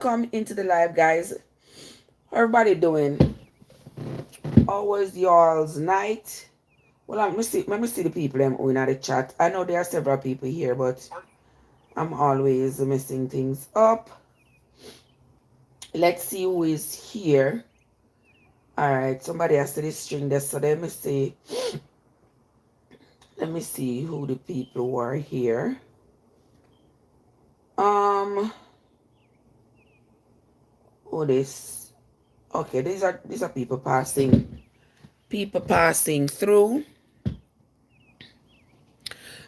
Come into the live, guys. How everybody doing? How was y'all's night? Well, let me see the people I'm in the chat. I know there are several people here, but I'm always messing things up. Let's see who is here. All right, somebody has to string this, so let me see. Let me see who the people who are here. Who this? Okay, these are people passing through.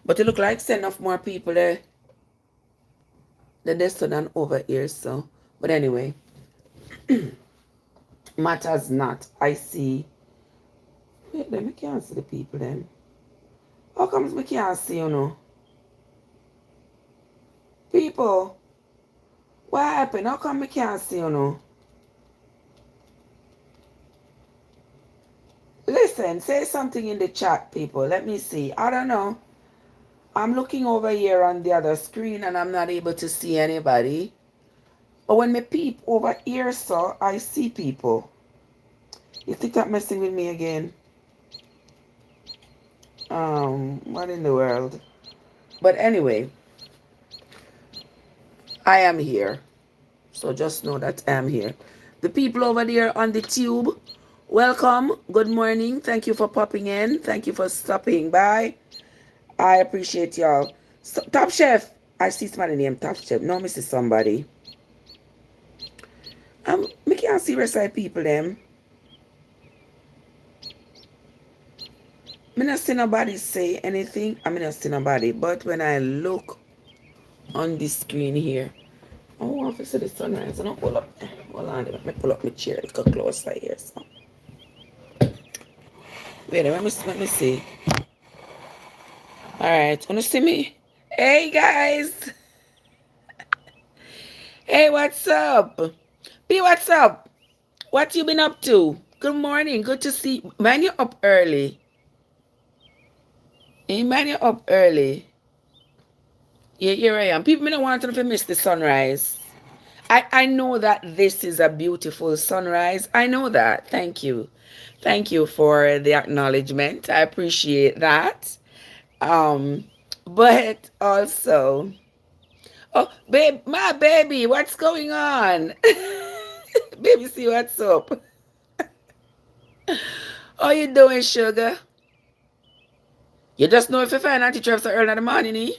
But it look like send enough more people there than this than over here, so. But anyway, matters not. I see. Wait, let me can't see the people then. How comes we can't see, you know? People, what happened? How come we can't see, you know? Listen, say something in the chat, people. Let me see. I don't know. I'm looking over here on the other screen and I'm not able to see anybody. But when me peep over here, so I see people. You think that messing with me again? What in the world? But anyway, I am here. So just know that I am here. The people over there on the tube, welcome. Good morning. Thank you for popping in. Thank you for stopping by. I appreciate y'all. So, Top Chef. I see somebody named Top Chef. No, me see somebody. Me can't see rest of people them. Me not see nobody say anything. I mean not see nobody. But when I look on the screen here, I want to see the sunrise. I don't pull up. Hold on, let me pull up my chair a little closer here. So. Wait, let me see. Alright, wanna see me? Hey guys! Hey, what's up? P, what's up? What you been up to? Good morning, good to see. Man, you're up early. Hey, man, you're up early. Yeah, here I am. People don't want to miss the sunrise. I know that this is a beautiful sunrise. I know that. Thank you. Thank you for the acknowledgement. I appreciate that. But also, oh, babe, my baby, what's going on? Baby, see what's up. How you doing, sugar? You just know if you find Auntie Trev so early in the morning, eh?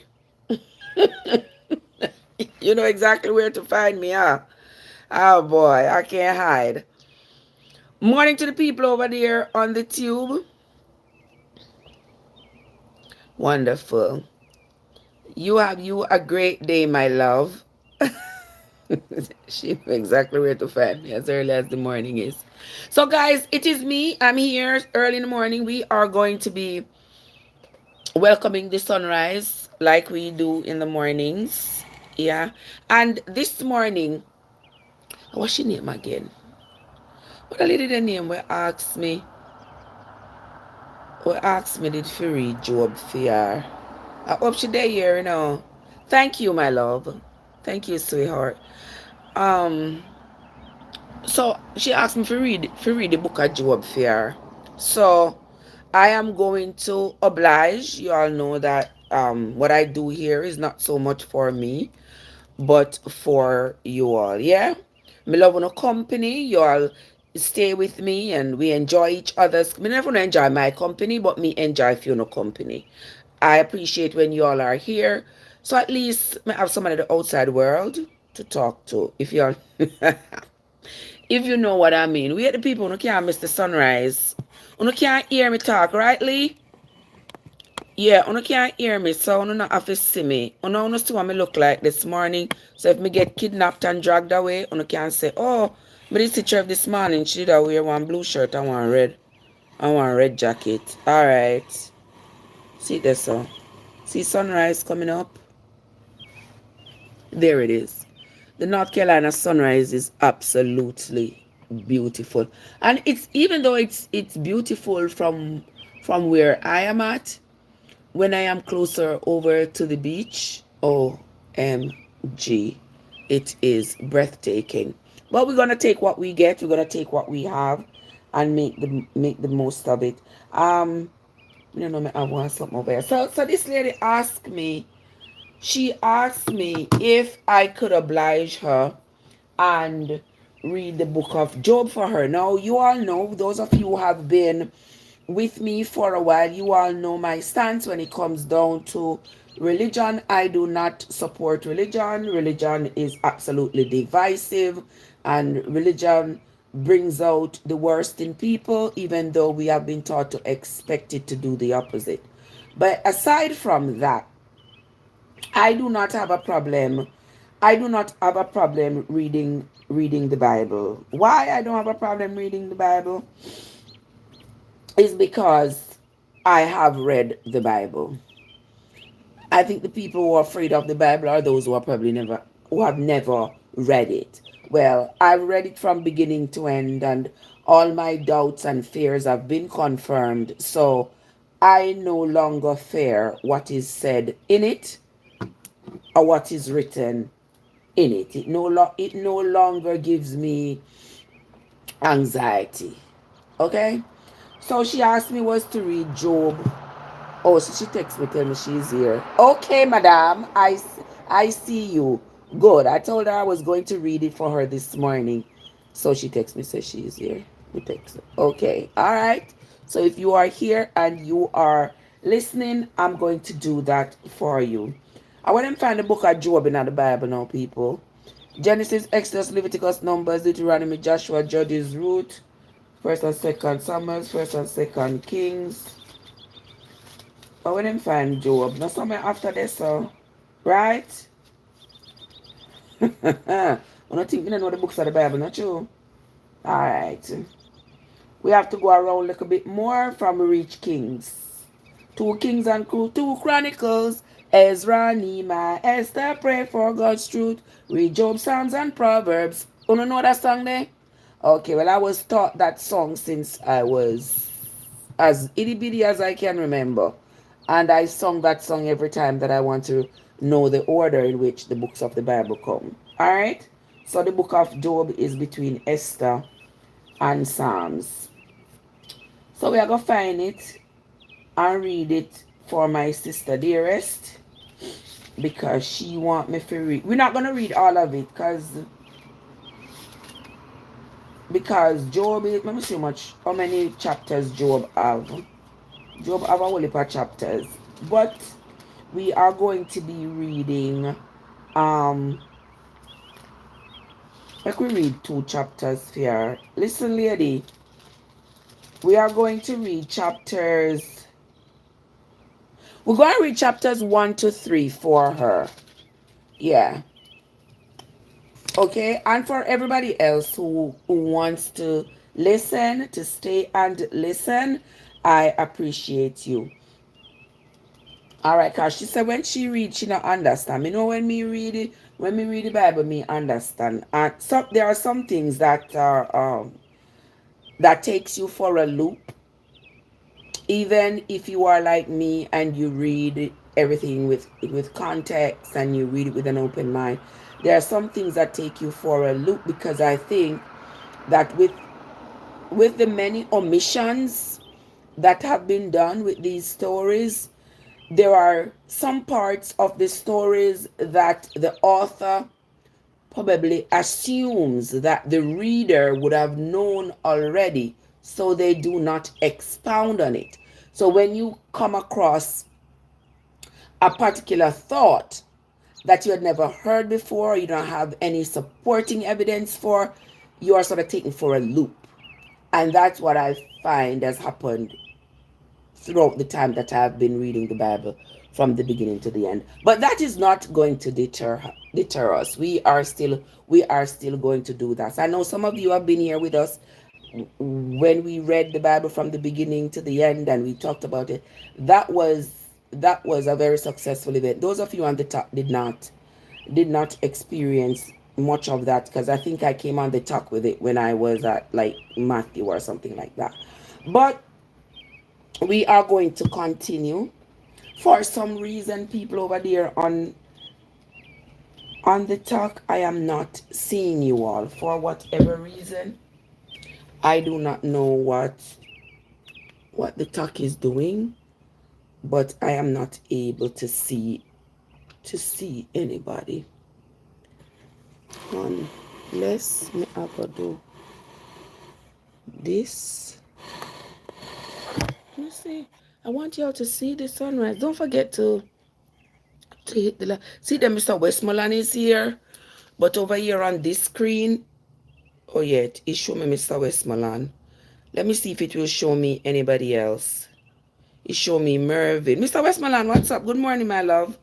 You know exactly where to find me, huh? Oh boy, I can't hide. Morning to the people over there on the tube. Wonderful. You have a great day, my love. She knows exactly where to find me as early as the morning is. So guys, it is me. I'm here early in the morning. We are going to be welcoming the sunrise like we do in the mornings. Yeah. And this morning, what's your name again? What a lady the name will ask me. Did she read Job for? I hope she there here, you know. Thank you, my love. Thank you, sweetheart. Um, so she asked me to read the book of Job for her. So I am going to oblige. You all know that what I do here is not so much for me, but for you all. Yeah. Me love no company. You all stay with me and we enjoy each other's. Me never enjoy my company, but me enjoy if you no company. I appreciate when you all are here. So at least I have someone in the outside world to talk to. If you all if you know what I mean. We are the people who can't miss the sunrise. Who can't hear me talk, right, Lee? Yeah, you can't hear me, so you not have to see me. You know see what me look like this morning. So if me get kidnapped and dragged away, you can't say, oh, me did see Trev this morning. She did wear one blue shirt and one red. And one red jacket. Alright. See this so. See sunrise coming up? There it is. The North Carolina sunrise is absolutely beautiful. And it's even though it's beautiful from where I am at, when I am closer over to the beach, OMG. It is breathtaking. But we're gonna take what we get. We're gonna take what we have, and make the most of it. You know, I want something over here. So this lady asked me. She asked me if I could oblige her and read the book of Job for her. Now, you all know, those of you who have been with me for a while, you all know my stance when it comes down to religion. I do not support religion. Religion is absolutely divisive, and religion brings out the worst in people, even though we have been taught to expect it to do the opposite. But aside from that, I do not have a problem. I do not have a problem reading the Bible. Why I don't have a problem reading the Bible is because I have read the Bible. I think the people who are afraid of the Bible are those who have never read it. Well, I've read it from beginning to end, and all my doubts and fears have been confirmed. So I no longer fear what is said in it or what is written in it. It no longer gives me anxiety. Okay? So she asked me was to read Job. Oh, so she texts me, tell me she's here. Okay, madam, I see you. Good. I told her I was going to read it for her this morning. So she texts me, says she's here. We text her. Okay. All right. So if you are here and you are listening, I'm going to do that for you. I want to find the book of Job in the Bible now, people. Genesis, Exodus, Leviticus, Numbers, Deuteronomy, Joshua, Judges, Ruth, First and Second Samuel, First and Second Kings. But when them find Job, not somewhere after this, so right? I don't think we don't know the books of the Bible, not true? Alright. We have to go around a little bit more from reach Kings. Two Kings and two Chronicles. Ezra, Nehemiah, Esther, pray for God's truth. Read Job, Psalms, and Proverbs. You don't know that song there? Okay, well, I was taught that song since I was as itty bitty as I can remember. And I sung that song every time that I want to know the order in which the books of the Bible come. Alright? So the book of Job is between Esther and Psalms. So we are going to find it and read it for my sister dearest, because she want me to read. We're not going to read all of it because Job is, let me see how many chapters Job have. Job have a whole heap of chapters. But we are going to be reading, like we read two chapters here. Listen, lady, we are going to read chapters, we're going to read chapters 1 to 3 for her. Yeah. Okay, and for everybody else who wants to listen, to stay and listen, I appreciate you. All right, cause she said when she read, she not understand. You know, when me read it, when me read the Bible, me understand. And so there are some things that are that takes you for a loop. Even if you are like me and you read everything with context and you read it with an open mind, there are some things that take you for a loop, because I think that with the many omissions that have been done with these stories, there are some parts of the stories that the author probably assumes that the reader would have known already, so they do not expound on it. So when you come across a particular thought that you had never heard before, you don't have any supporting evidence for, you are sort of taken for a loop. And that's what I find has happened throughout the time that I've been reading the Bible from the beginning to the end. But that is not going to deter us. We are still going to do that. I know some of you have been here with us when we read the Bible from the beginning to the end and we talked about it. That was a very successful event. Those of you on the top did not experience much of that, because I think I came on the talk with it when I was at like Matthew or something like that. But we are going to continue. For some reason, people over there On the talk, I am not seeing you all for whatever reason. I do not know what the talk is doing, but I am not able to see anybody. Unless me I go do this. You see, I want y'all to see the sunrise. Don't forget to hit the light. See that Mr. Westmoreland is here, but over here on this screen, oh yeah, it show me Mr. Westmoreland. Let me see if it will show me anybody else. It show me Mervyn. Mr. Westmoreland, what's up? Good morning, my love.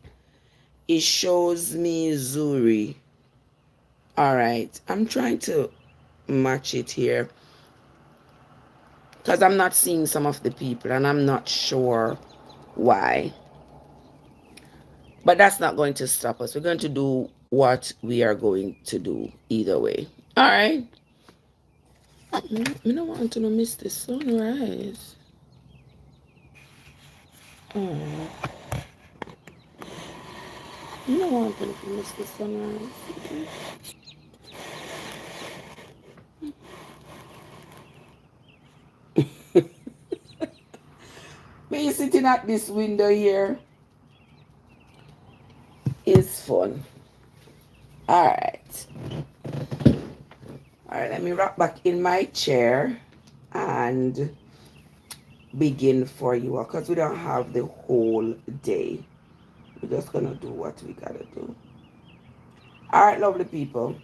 It shows me Zuri. All right, I'm trying to match it here because I'm not seeing some of the people and I'm not sure why. But that's not going to stop us. We're going to do what we are going to do either way. All right. I don't want to miss the sunrise. Oh, I don't want to miss the sunrise. Me sitting at this window here is fun. All right. All right, let me rock back in my chair and begin for you all because we don't have the whole day. We're just going to do what we got to do. All right, lovely people.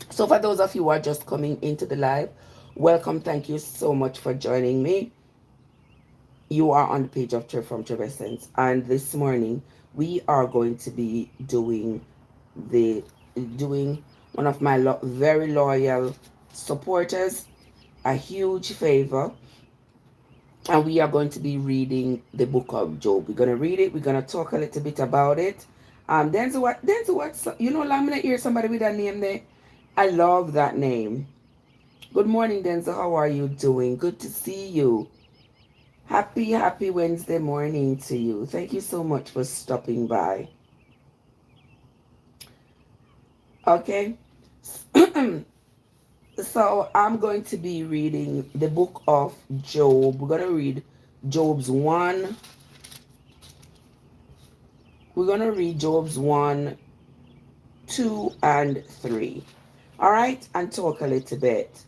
So for those of you who are just coming into the live, welcome. Thank you so much for joining me. You are on the page of Trev from Trevessence, and this morning we are going to be doing one of my very loyal supporters a huge favor, and we are going to be reading the book of Job. We're going to read it. We're going to talk a little bit about it. Denzel, what, you know, I'm going to hear somebody with that name there. I love that name. Good morning, Denzel. How are you doing? Good to see you. Happy Wednesday morning to you. Thank you so much for stopping by. Okay. So I'm going to be reading the book of Job. We're going to read Job's 1. We're going to read Job's 1, 2, and 3. All right? And talk a little bit.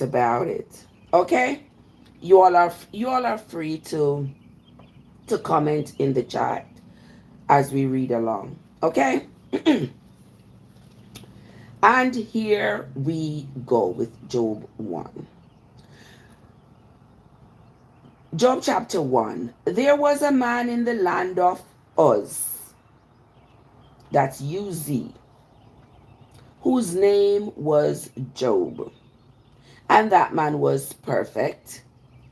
About it. Okay? You all are free to comment in the chat as we read along. Okay? And here we go with Job 1. Job chapter 1. There was a man in the land of Uz, that's Uz, whose name was Job. And that man was perfect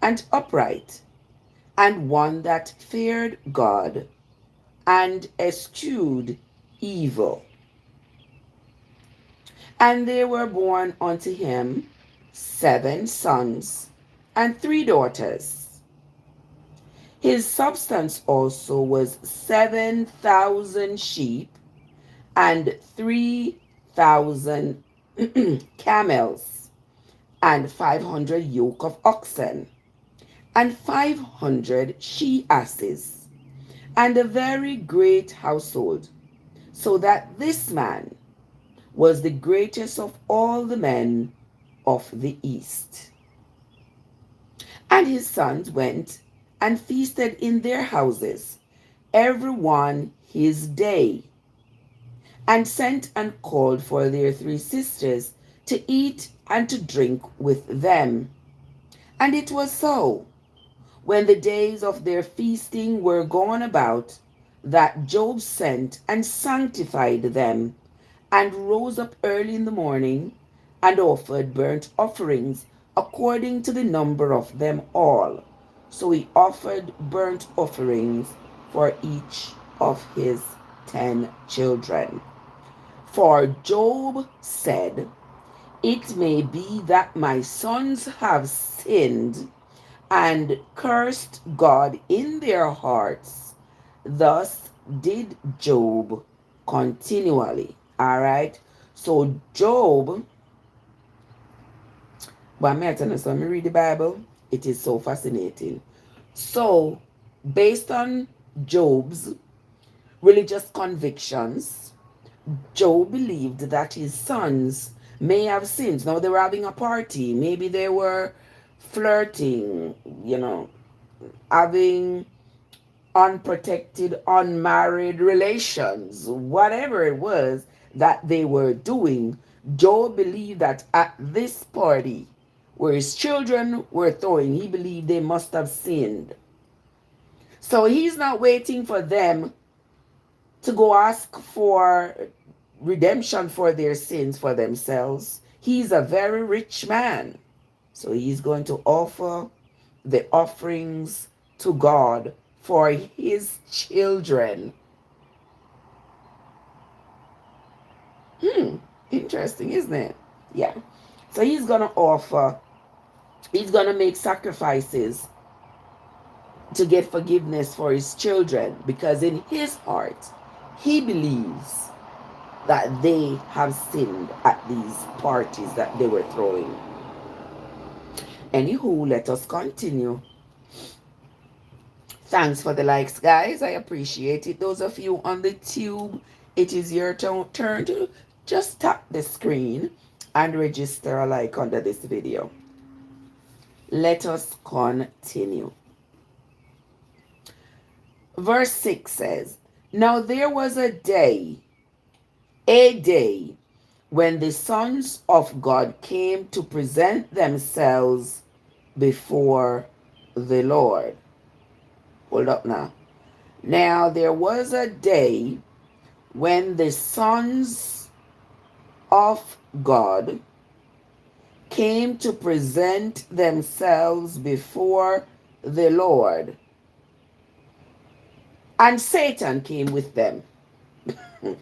and upright, and one that feared God and eschewed evil. And there were born unto him 7 sons and 3 daughters. His substance also was 7,000 sheep and 3,000 camels and 500 yoke of oxen and 500 she-asses, and a very great household, so that this man was the greatest of all the men of the east. And his sons went and feasted in their houses, every one his day, and sent and called for their 3 sisters to eat and to drink with them. And it was so, when the days of their feasting were gone about, that Job sent and sanctified them, and rose up early in the morning, and offered burnt offerings according to the number of them all. So he offered burnt offerings for each of his 10 children. For Job said, it may be that my sons have sinned and cursed God in their hearts. Thus did Job continually. All right. So Job, but I'm telling you, so let me read the Bible. It is so fascinating. So, based on Job's religious convictions, Job believed that his sons may have sinned. Now they were having a party. Maybe they were flirting, having unprotected, unmarried relations, whatever it was that they were doing. Job believed that at this party where his children were throwing, he believed they must have sinned. So he's not waiting for them to go ask for redemption for their sins for themselves. He's a very rich man. So he's going to offer the offerings to God for his children. Interesting, isn't it? Yeah. So he's going to offer, he's going to make sacrifices to get forgiveness for his children, because in his heart, he believes that they have sinned at these parties that they were throwing. Anywho, let us continue. Thanks for the likes, guys. I appreciate it. Those of you on the tube, it is your turn to just tap the screen and register a like under this video. Let us continue. Verse 6 says, "Now there was a day, when the sons of God came to present themselves before the Lord." Hold up now. Now there was a day when the sons of God came to present themselves before the Lord, and Satan came with them.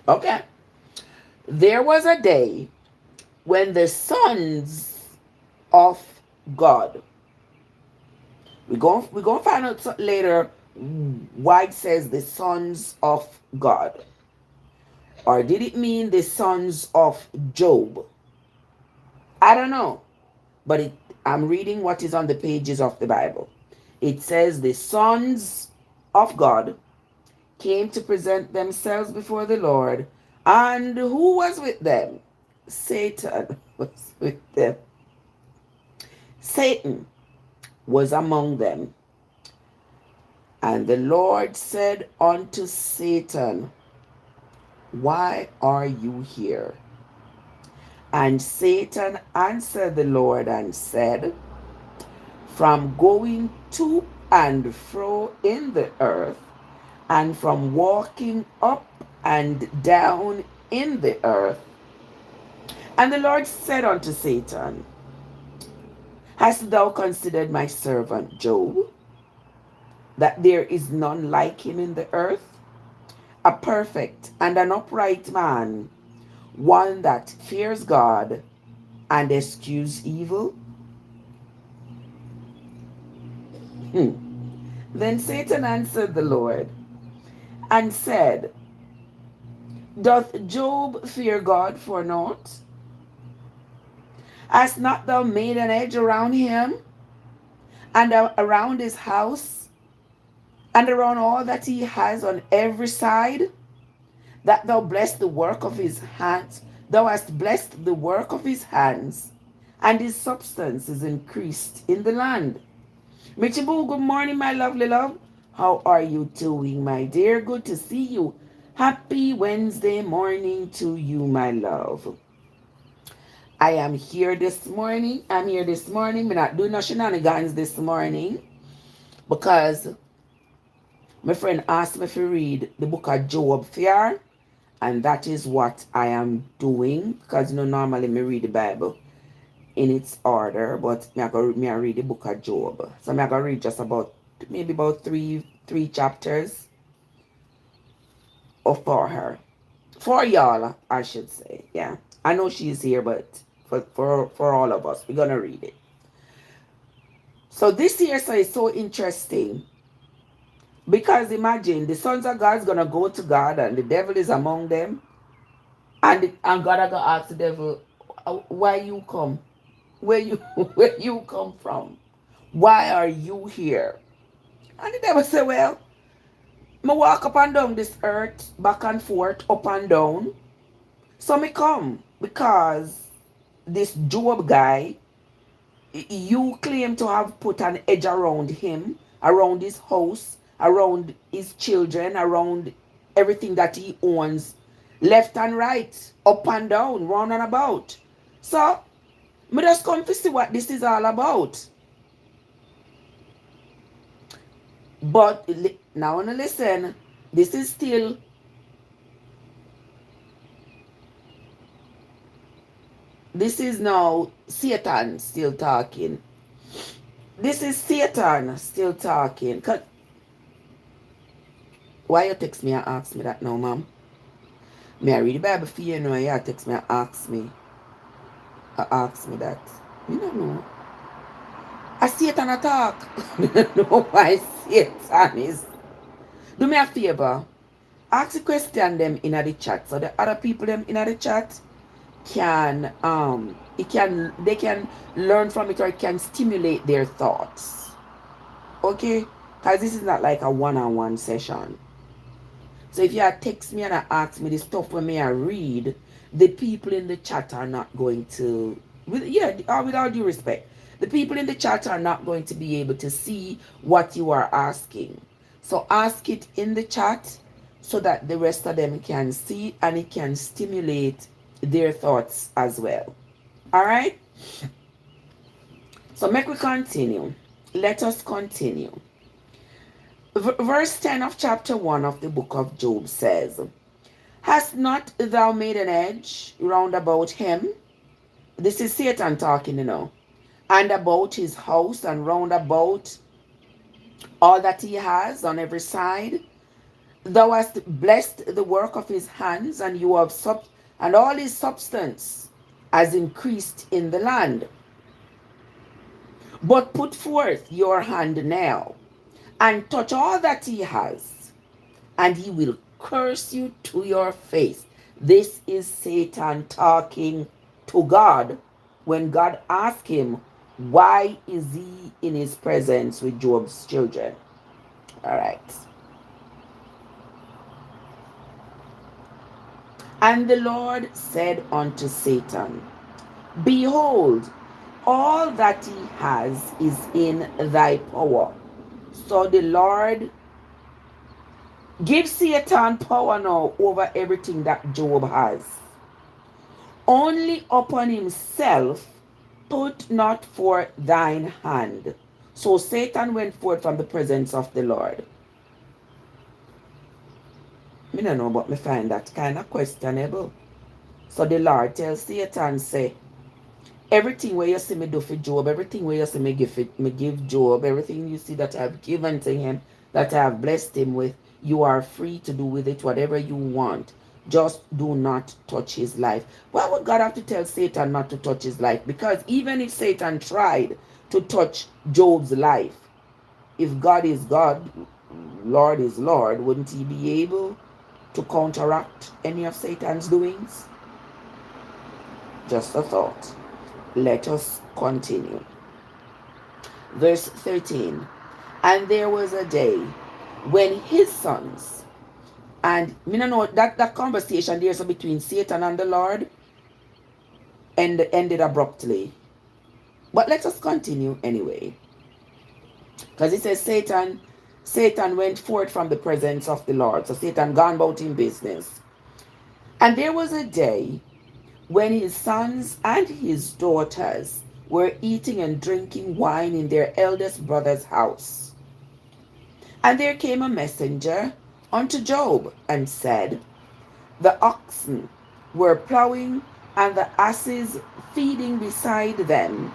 Okay. There was a day when the sons of God, we're going to find out later why it says the sons of God. Or did it mean the sons of Job? I don't know. But I'm reading what is on the pages of the Bible. It says the sons of God came to present themselves before the Lord. And who was with them? Satan was with them. Satan was among them. And the Lord said unto Satan, "Why are you here?" And Satan answered the Lord and said, "From going to and fro in the earth, and from walking up and down in the earth." And the Lord said unto Satan, "Hast thou considered my servant Job, that there is none like him in the earth, a perfect and an upright man, one that fears God and eschews evil?" Then Satan answered the Lord and said, "Doth Job fear God for naught? Hast not thou made an edge around him, and around his house, and around all that he has on every side? That thou bless the work of his hands, thou hast blessed the work of his hands, and his substance is increased in the land." Michibu, good morning, my lovely love. How are you doing, my dear? Good to see you. Happy Wednesday morning to you, my love. I am here this morning. I'm here this morning. We're not doing no shenanigans this morning because my friend asked me to read the book of Job for, and that is what I am doing, because normally me read the Bible in its order, but me I read the book of Job. So me I go read just about maybe about three chapters of for her. For y'all, I should say. Yeah. I know she's here, but for all of us, we're gonna read it. So this year so is so interesting Because imagine the sons of God is gonna go to God and the devil is among them, and God are gonna ask the devil, why you come? Where you where you come from? Why are you here? And the devil say, well, me walk up and down this earth, back and forth, up and down. So me come because this Job guy, you claim to have put an edge around him, around his house, around his children, around everything that he owns, left and right, up and down, round and about. So me just come to see what this is all about. But now wanna listen. This is still this is now Satan still talking. This is Satan still talking. Why you text me and ask me that now, ma'am? Me I read the Bible for you know, you text me and ask me that. Me don't know. A Satan attack. Me don't know why Satan is. Do me a favor. Ask the question them in the chat. So the other people them in the chat can they can learn from it, or it can stimulate their thoughts. Okay? Because this is not like a one-on-one session. So if you text me and ask me the stuff when me I read, the people in the chat are not going to, with all due respect, the people in the chat are not going to be able to see what you are asking. So ask it in the chat so that the rest of them can see and it can stimulate their thoughts as well. All right? So make we continue. Let us continue. Verse 10 of chapter 1 of the book of Job says, hast not thou made an edge round about him? This is Satan talking, and about his house, and round about all that he has on every side. Thou hast blessed the work of his hands, and you have and all his substance has increased in the land. But put forth your hand now, and touch all that he has, and he will curse you to your face. This is Satan talking to God when God asked him, why is he in his presence with Job's children? All right. And the Lord said unto Satan, behold, all that he has is in thy power. So the Lord gives Satan power now over everything that Job has. Only upon himself put not forth thine hand. So Satan went forth from the presence of the Lord. I don't know, but me find that kind of questionable. So the Lord tells Satan, say, everything where you see me do for Job, everything where you see me give Job, everything you see that I've given to him, that I have blessed him with, you are free to do with it whatever you want. Just do not touch his life. Why would God have to tell Satan not to touch his life? Because even if Satan tried to touch Job's life, if God is God, Lord is Lord, wouldn't he be able to counteract any of Satan's doings? Just a thought. Let us continue. Verse 13. And there was a day when his sons, and me don't know that conversation there's between Satan and the Lord and ended abruptly. But let us continue anyway. Because it says Satan went forth from the presence of the Lord. So Satan gone about in business. And there was a day when his sons and his daughters were eating and drinking wine in their eldest brother's house. And there came a messenger unto Job and said, the oxen were plowing and the asses feeding beside them,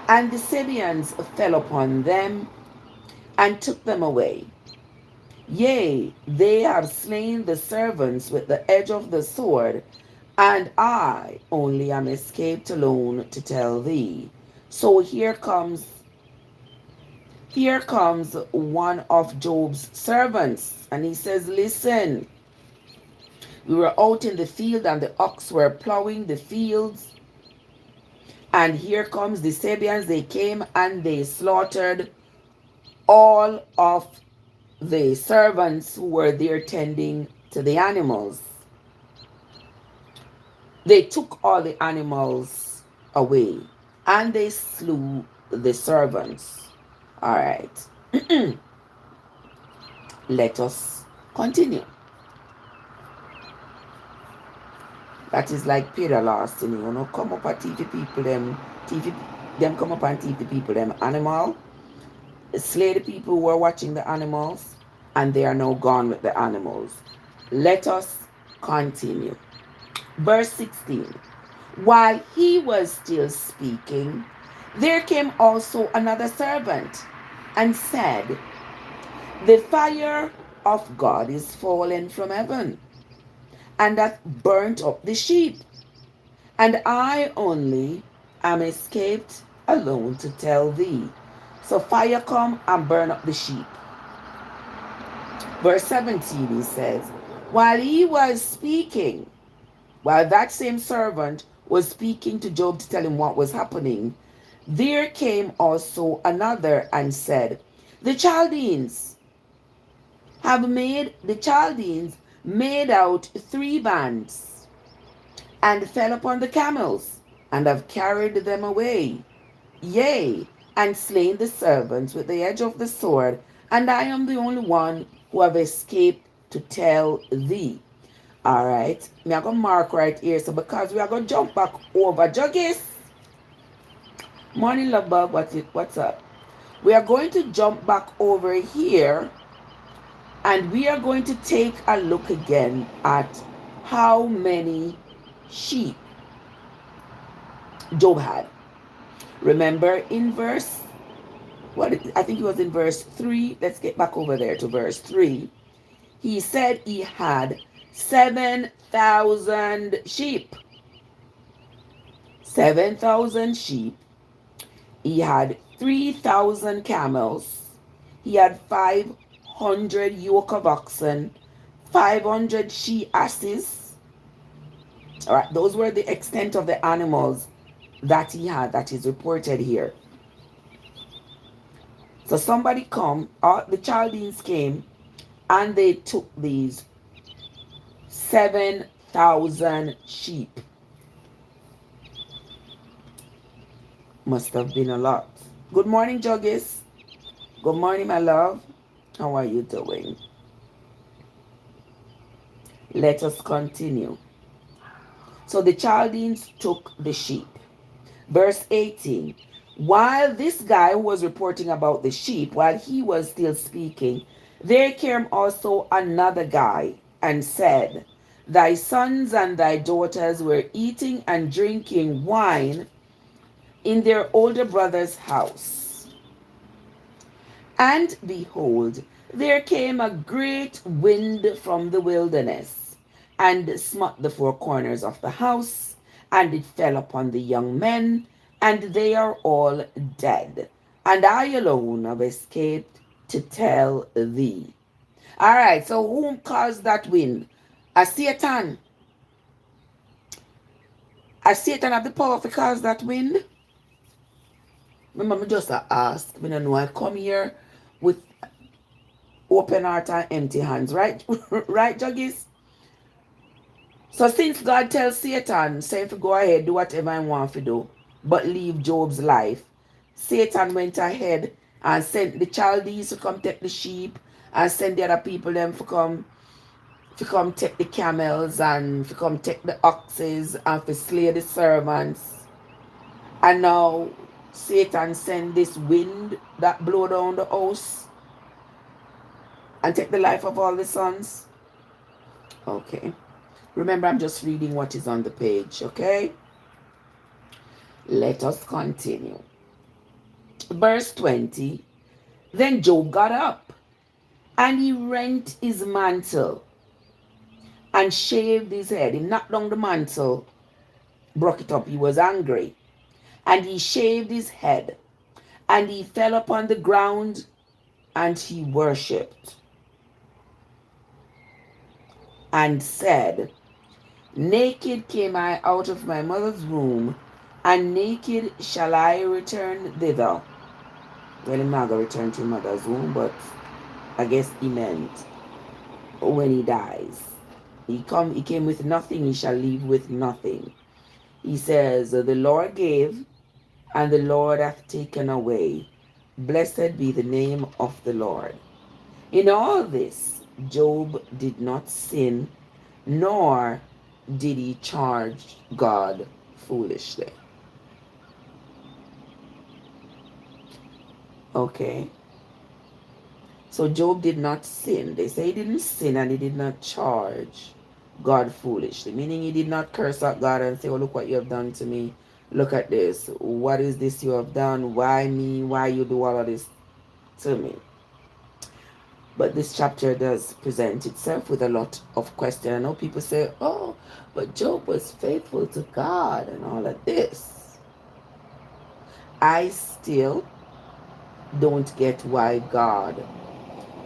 and the Sabeans fell upon them and took them away. Yea, they have slain the servants with the edge of the sword, and I only am escaped alone to tell thee. So here comes Here comes one of Job's servants, and he says, listen, we were out in the field, and the ox were plowing the fields. And here comes the Sabians. They came and they slaughtered all of the servants who were there tending to the animals. They took all the animals away and they slew the servants. All right. Let us continue. That is like Peter last, come up and teach the people them come up and teach the people them animal, slay the people who were watching the animals, and they are now gone with the animals. Let us continue. Verse 16. While he was still speaking, there came also another servant and said, the fire of God is fallen from heaven, and hath burnt up the sheep, and I only am escaped alone to tell thee. So fire come and burn up the sheep. Verse 17, he says, while he was speaking, while that same servant was speaking to Job to tell him what was happening, there came also another and said, the Chaldeans made out 3 bands, and fell upon the camels, and have carried them away. Yea, and slain the servants with the edge of the sword, and I am the only one who have escaped to tell thee. All right, me are going to mark right here, so because we are going to jump back over. Juggies, morning love bug, what's up? We are going to jump back over here, and we are going to take a look again at how many sheep Job had. Remember in verse, I think it was in verse 3. Let's get back over there to verse 3. He said he had 7,000 sheep. 7,000 sheep. He had 3,000 camels. He had 500 yoke of oxen, 500 she asses. All right, those were the extent of the animals that he had, that is reported here. So somebody the Chaldeans came, and they took these 7,000 sheep. Must have been a lot. Good morning, Juggies. Good morning, my love. How are you doing? Let us continue. So the Chaldeans took the sheep. Verse 18. While this guy who was reporting about the sheep, while he was still speaking, there came also another guy and said, thy sons and thy daughters were eating and drinking wine in their older brother's house. And behold, there came a great wind from the wilderness, and smote the 4 corners of the house, and it fell upon the young men, and they are all dead. And I alone have escaped to tell thee. All right, so whom caused that wind? A Satan. A Satan have the power to cause that wind? Remember, me just ask. I don't know. I come here with open heart and empty hands, right? Right, Juggies? So since God tells Satan, say to go ahead, do whatever I want to do, but leave Job's life, Satan went ahead and sent the Chaldees to come take the sheep, and send the other people them to come take the camels, and to come take the oxes, and to slay the servants. And now Satan send this wind that blow down the house and take the life of all the sons. Okay. Remember, I'm just reading what is on the page, okay? Let us continue. Verse 20. Then Job got up, and he rent his mantle, and shaved his head. He knocked down the mantle, broke it up. He was angry. And he shaved his head, And he fell upon the ground and he worshipped and said, naked came I out of my mother's womb, and naked shall I return thither. Well, he's not going to return to his mother's womb, but I guess he meant when he dies. He came with nothing, he shall leave with nothing. He says, the Lord gave, and the Lord hath taken away. Blessed be the name of the Lord. In all this, Job did not sin, nor did he charge God foolishly. Okay. So Job did not sin. They say he didn't sin and he did not charge God foolishly. Meaning he did not curse at God and say, oh, look what you have done to me. Look at this. What is this you have done? Why me? Why you do all of this to me? But this chapter does present itself with a lot of questions. I know people say, oh, but Job was faithful to God and all of this. I still don't get why God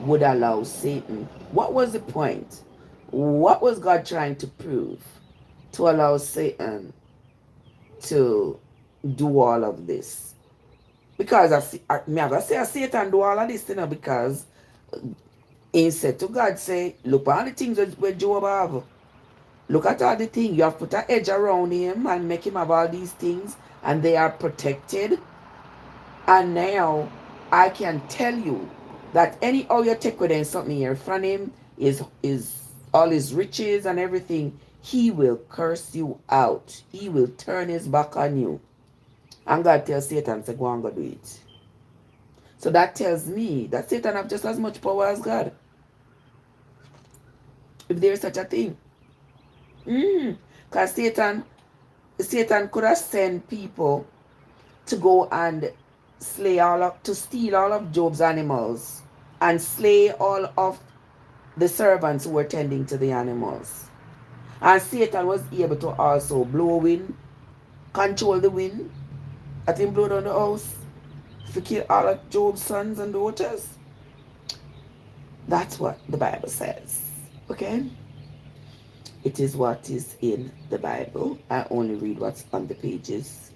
would allow Satan. What was the point? What was God trying to prove to allow Satan to do all of this? Because me I say Satan do all of this, because instead to God say, look at all the things where Job have. Look at all the things. You have put an edge around him and make him have all these things, and they are protected. And now I can tell you that anyhow you take with him something here from him is all his riches and everything, he will curse you out. He will turn his back on you. And God tells Satan to go and go do it. So that tells me that Satan have just as much power as God. If there is such a thing. Because Satan could have sent people to go and steal all of Job's animals and slay all of the servants who were tending to the animals. And Satan was able to also blow wind, control the wind, that him blow down the house, to kill all of Job's sons and daughters. That's what the Bible says. Okay? It is what is in the Bible. I only read what's on the pages.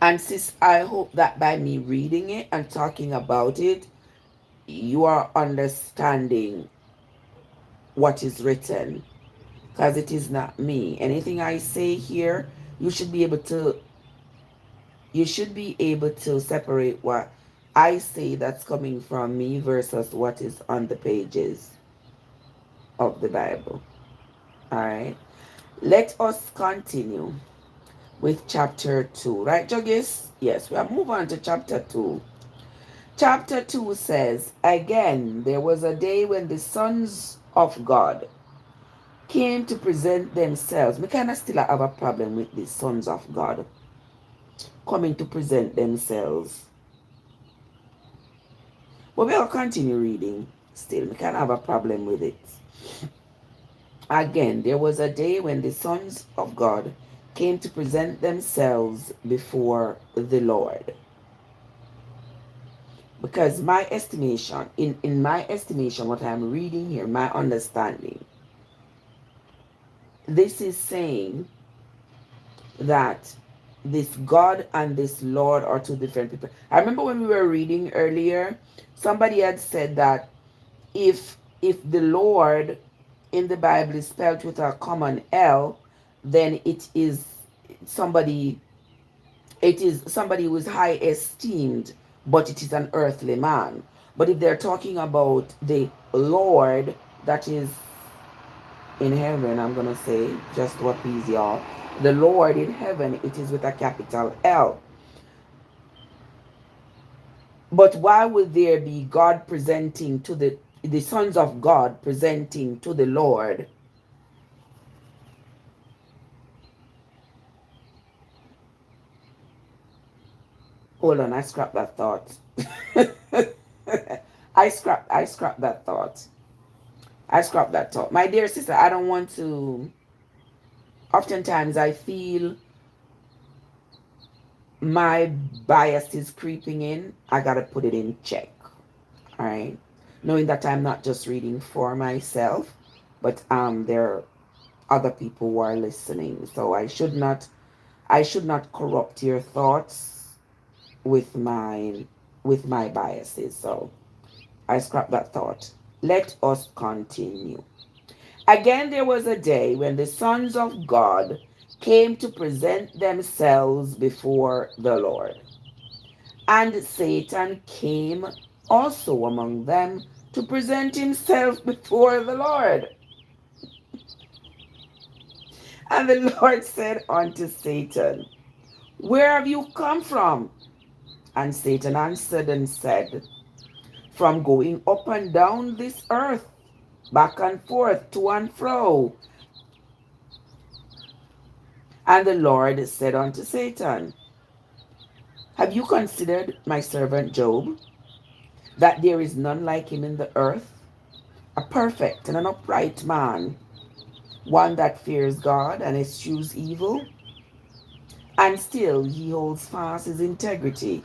And sis, I hope that by me reading it and talking about it, you are understanding what is written. Because it is not me. Anything I say here, you should be able to separate what I say that's coming from me versus what is on the pages of the Bible. Alright. Let us continue with chapter 2. Right, Juggies? Yes, we'll move on to chapter 2. Chapter 2 says, again, there was a day when the sons of God came to present themselves. Me kind of still have a problem with the sons of God coming to present themselves. But we'll continue reading. Still, we can have a problem with it. Again, there was a day when the sons of God came to present themselves before the Lord. Because my estimation, in my estimation, what I'm reading here, my understanding, this is saying that this God and this Lord are two different people. I remember when we were reading earlier, somebody had said that if the Lord in the Bible is spelled with a common L, then it is somebody who is high esteemed, but it is an earthly man. But if they're talking about the Lord that is in heaven, I'm gonna say, just to appease y'all, the Lord in heaven, it is with a capital L. But why would there be God presenting to the sons of God presenting to the Lord? Hold on, I scrapped that thought. I scrapped that thought. I scrapped that thought. My dear sister, I don't want to. Oftentimes I feel my bias is creeping in, I gotta put it in check. All right, knowing that I'm not just reading for myself, but there are other people who are listening. So I should not corrupt your thoughts with my biases. So I scrap that thought. Let us continue. Again, there was a day when the sons of God came to present themselves before the Lord. And Satan came also among them to present himself before the Lord. And the Lord said unto Satan, where have you come from? And Satan answered and said, from going up and down this earth, back and forth, to and fro. And the Lord said unto Satan, have you considered my servant Job, that there is none like him in the earth, a perfect and an upright man, one that fears God and eschews evil? And still he holds fast his integrity,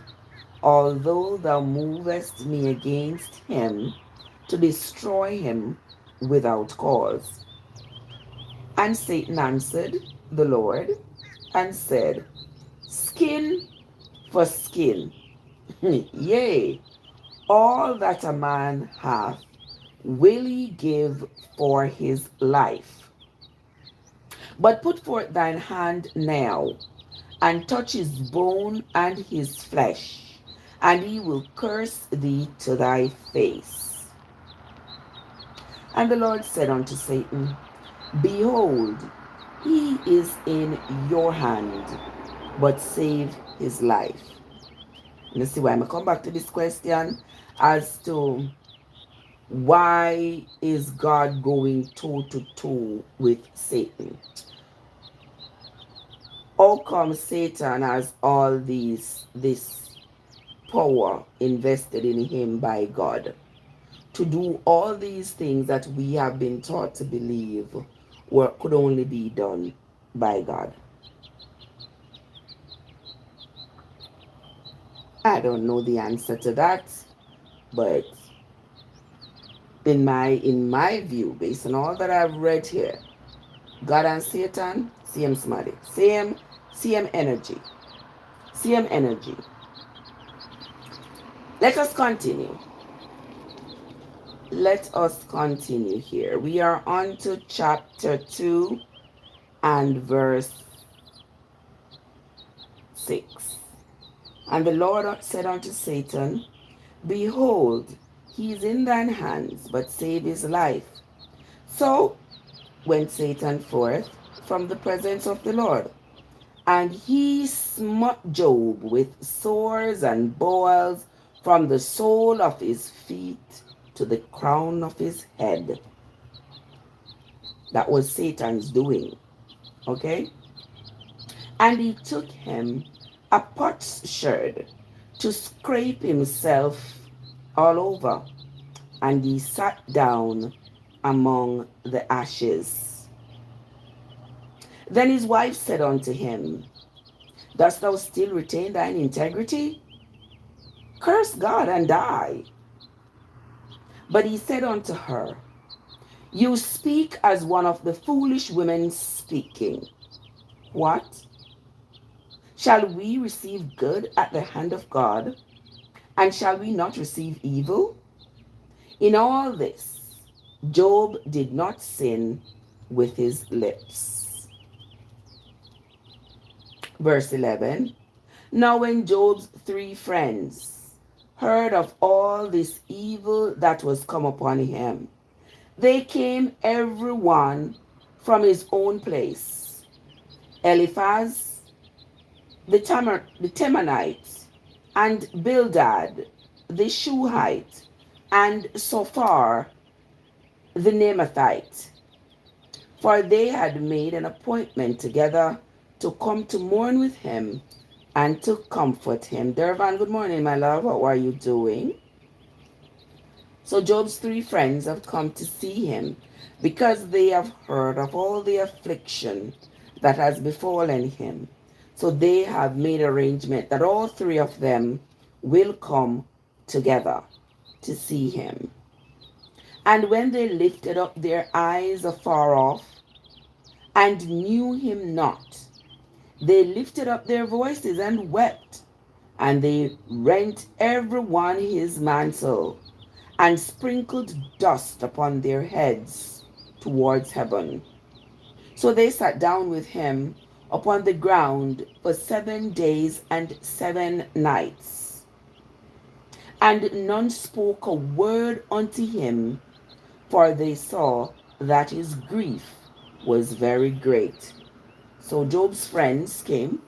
although thou movest me against him to destroy him without cause. And Satan answered the Lord and said, skin for skin, yea, all that a man hath will he give for his life. But put forth thine hand now, and touch his bone and his flesh, and he will curse thee to thy face. And the Lord said unto Satan, behold, he is in your hand, but save his life. And you see why I'm going to come back to this question as to why is God going toe to toe with Satan? How come Satan has all this power invested in him by God to do all these things that we have been taught to believe could only be done by God? I don't know the answer to that, but in my view, based on all that I've read here, God and Satan, same somebody, same energy, same energy. Let us continue. Let us continue here. We are on to chapter 2 and verse 6. And the Lord said unto Satan, behold, he is in thine hands, but save his life. So went Satan forth from the presence of the Lord, and he smote Job with sores and boils from the sole of his feet to the crown of his head. That was Satan's doing. Okay? And he took him a potsherd to scrape himself all over, and he sat down among the ashes. Then his wife said unto him, dost thou still retain thine integrity? Curse God and die. But he said unto her, you speak as one of the foolish women speaking. What? Shall we receive good at the hand of God, and shall we not receive evil? In all this, Job did not sin with his lips. Verse 11. Now when Job's 3 friends heard of all this evil that was come upon him, they came every one from his own place. Eliphaz the Temanite, and Bildad the Shuhite, and Sophar the Naamathite, for they had made an appointment together to come to mourn with him and to comfort him. Dervan, good morning, my love. How are you doing? So Job's 3 friends have come to see him because they have heard of all the affliction that has befallen him. So they have made arrangement that all three of them will come together to see him. And when they lifted up their eyes afar off and knew him not, they lifted up their voices and wept, and they rent every one his mantle, and sprinkled dust upon their heads towards heaven. So they sat down with him upon the ground for 7 days and 7 nights. And none spoke a word unto him, for they saw that his grief was very great. So Job's friends came.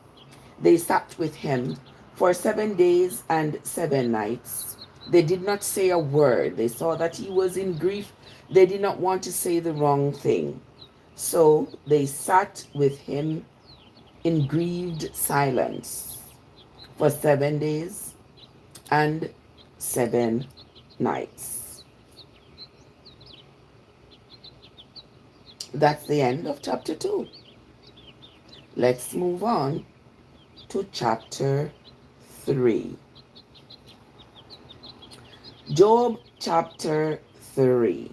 They sat with him for 7 days and 7 nights. They did not say a word. They saw that he was in grief. They did not want to say the wrong thing. So they sat with him in grieved silence for 7 days and 7 nights. That's the end of chapter 2. Let's move on to chapter 3. Job chapter 3.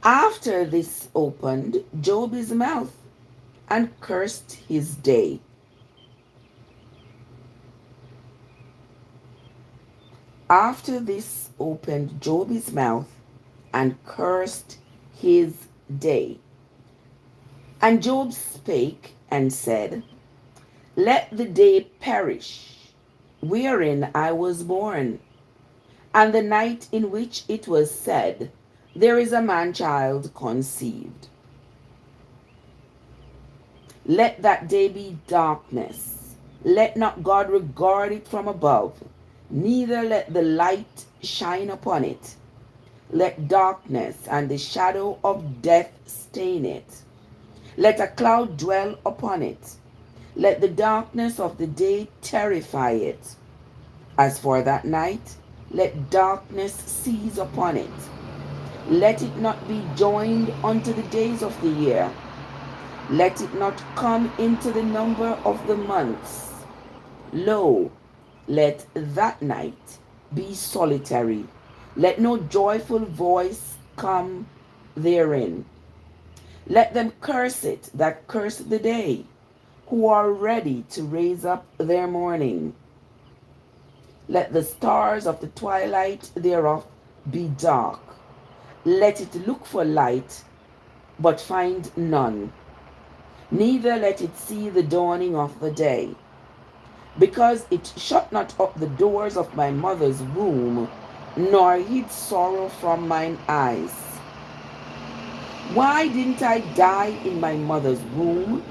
After this opened Job his mouth and cursed his day. After this opened Job his mouth and cursed his day. And Job spake and said, Let the day perish, wherein I was born, and the night in which it was said, There is a man-child conceived. Let that day be darkness. Let not God regard it from above, neither let the light shine upon it. Let darkness and the shadow of death stain it. Let a cloud dwell upon it. Let the darkness of the day terrify it. As for that night, let darkness seize upon it. Let it not be joined unto the days of the year. Let it not come into the number of the months. Lo, let that night be solitary. Let no joyful voice come therein. Let them curse it that curse the day, who are ready to raise up their mourning. Let the stars of the twilight thereof be dark. Let it look for light, but find none. Neither let it see the dawning of the day. Because it shut not up the doors of my mother's womb, nor hid sorrow from mine eyes. Why didn't I die in my mother's womb?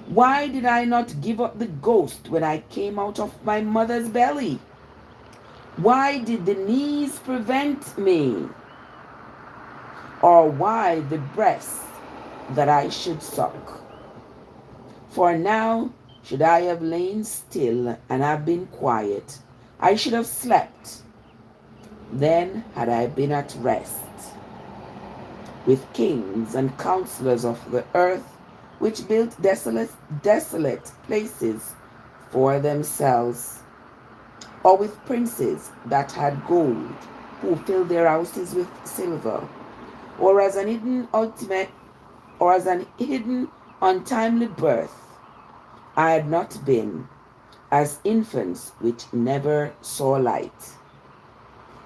Why did I not give up the ghost when I came out of my mother's belly? Why did the knees prevent me? Or why the breast that I should suck? For now should I have lain still and have been quiet, I should have slept. Then had I been at rest with kings and counselors of the earth, which built desolate places for themselves, or with princes that had gold, who filled their houses with silver, or as an hidden untimely birth. I had not been as infants which never saw light.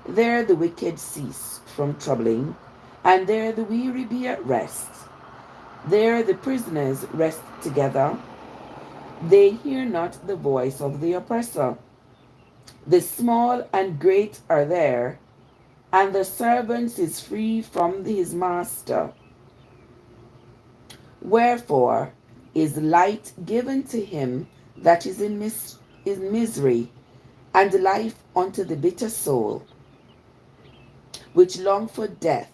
There the wicked cease from troubling, and there the weary be at rest. There the prisoners rest together. They hear not the voice of the oppressor. The small and great are there, and the servant is free from his master. Wherefore is light given to him that is in misery, and life unto the bitter soul, which long for death,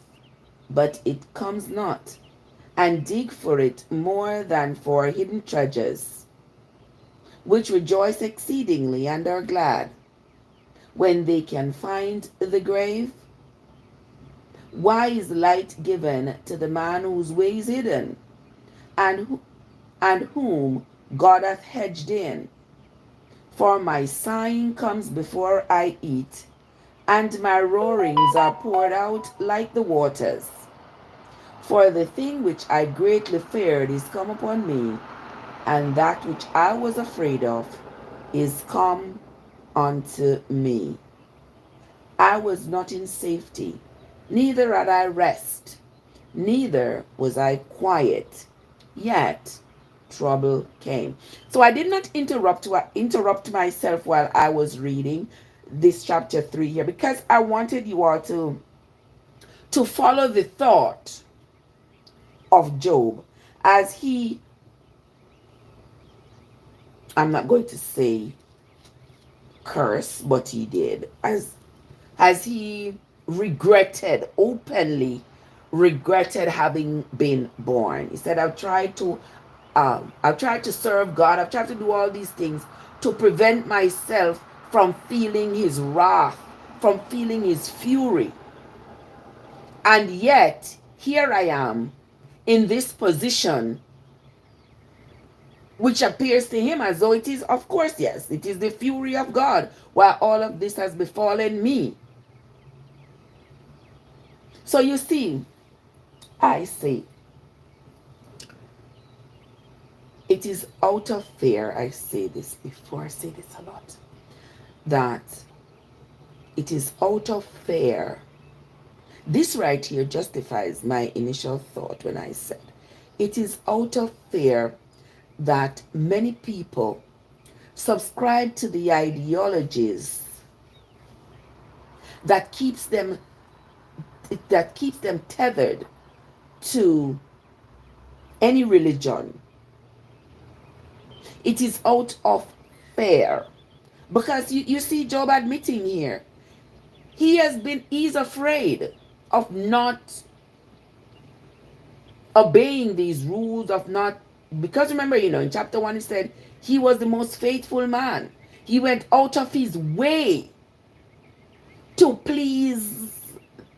but it comes not, and dig for it more than for hidden treasures, which rejoice exceedingly and are glad when they can find the grave? Why is light given to the man whose way is hidden, and and whom God hath hedged in. For my sighing comes before I eat, and my roarings are poured out like the waters. For the thing which I greatly feared is come upon me, and that which I was afraid of is come unto me. I was not in safety, neither had I rest, neither was I quiet. Yet trouble came. So I did not interrupt myself while I was reading this chapter 3 here, because I wanted you all to follow the thought of Job as he, I'm not going to say curse, but he did, as he regretted, openly regretted having been born. He said, I've tried to serve God, I've tried to do all these things to prevent myself from feeling his wrath, from feeling his fury. And yet, here I am in this position, which appears to him as though it is, of course, yes, it is the fury of God, while all of this has befallen me. So you see, I say, it is out of fear, I say this before, I say this a lot, that it is out of fear. This right here justifies my initial thought when I said, it is out of fear that many people subscribe to the ideologies that keeps them tethered to any religion. It is out of fear, because you see Job admitting here, he's afraid of not obeying these rules, of not, because remember, in chapter 1 he said he was the most faithful man. He went out of his way to please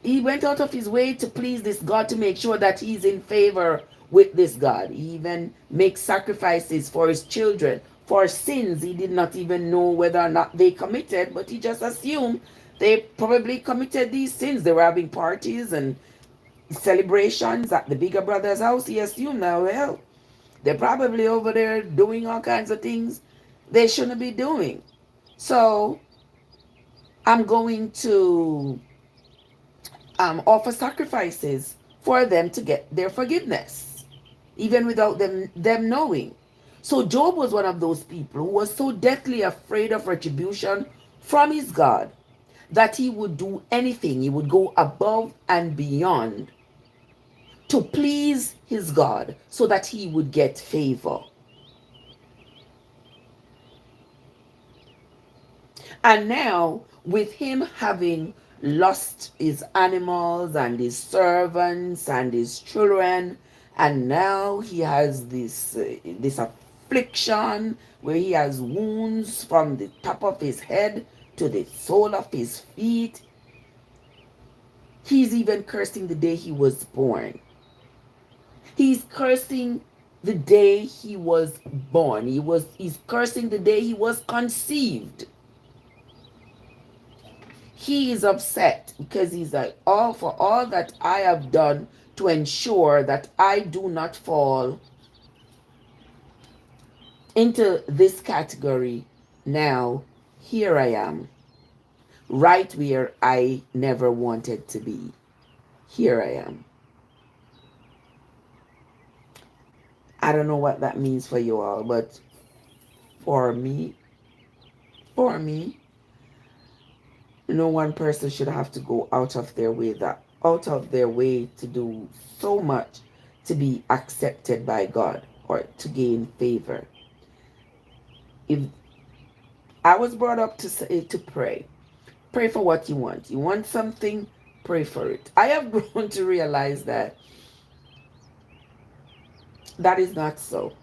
this God, to make sure that he's in favor with this God. He even makes sacrifices for his children for sins he did not even know whether or not they committed, but he just assumed they probably committed these sins. They were having parties and celebrations at the bigger brother's house. He assumed that, well, they're probably over there doing all kinds of things they shouldn't be doing. So I'm going to offer sacrifices for them to get their forgiveness, even without them knowing. So Job was one of those people who was so deathly afraid of retribution from his God that he would do anything. He would go above and beyond to please his God so that he would get favor. And now, with him having lost his animals and his servants and his children, and now he has this affliction where he has wounds from the top of his head to the sole of his feet. He's even cursing the day he was born. He's cursing the day he was born. He's cursing the day he was conceived. He is upset because he's like, for all that I have done to ensure that I do not fall into this category. Now, here I am, right where I never wanted to be. Here I am. I don't know what that means for you all, but for me, no one person should have to go out of their way to do so much to be accepted by God or to gain favor. If I was brought up to pray for what you want. You want something, pray for it. I have grown to realize that is not so.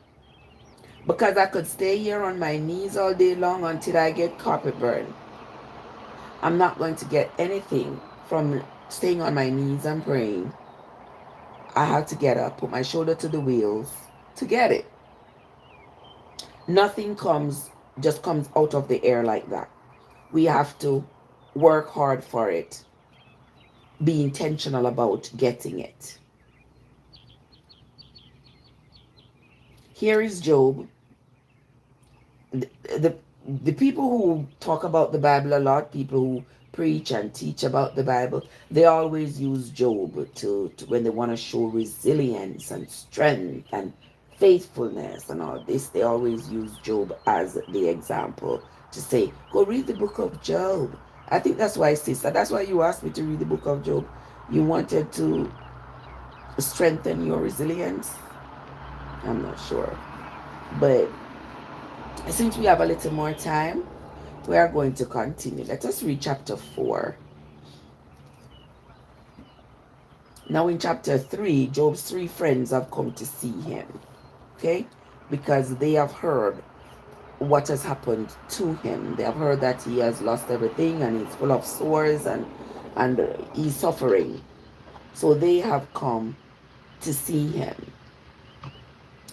Because I could stay here on my knees all day long until I get carpet burn. I'm not going to get anything from staying on my knees and praying. I have to get up, put my shoulder to the wheels to get it. Nothing just comes out of the air like that. We have to work hard for it, be intentional about getting it. Here is Job. The, the, the people who talk about the Bible a lot, people who preach and teach about the Bible, they always use Job to when they want to show resilience and strength and faithfulness and all this. They always use Job as the example to say, go read the book of Job. I think that's why, sister, that's why you asked me to read the book of Job. You wanted to strengthen your resilience. I'm not sure. But since we have a little more time, we are going to continue. Let us read chapter 4. Now in chapter 3, Job's 3 friends have come to see him. Okay? Because they have heard what has happened to him. They have heard that he has lost everything and he's full of sores and he's suffering. So they have come to see him.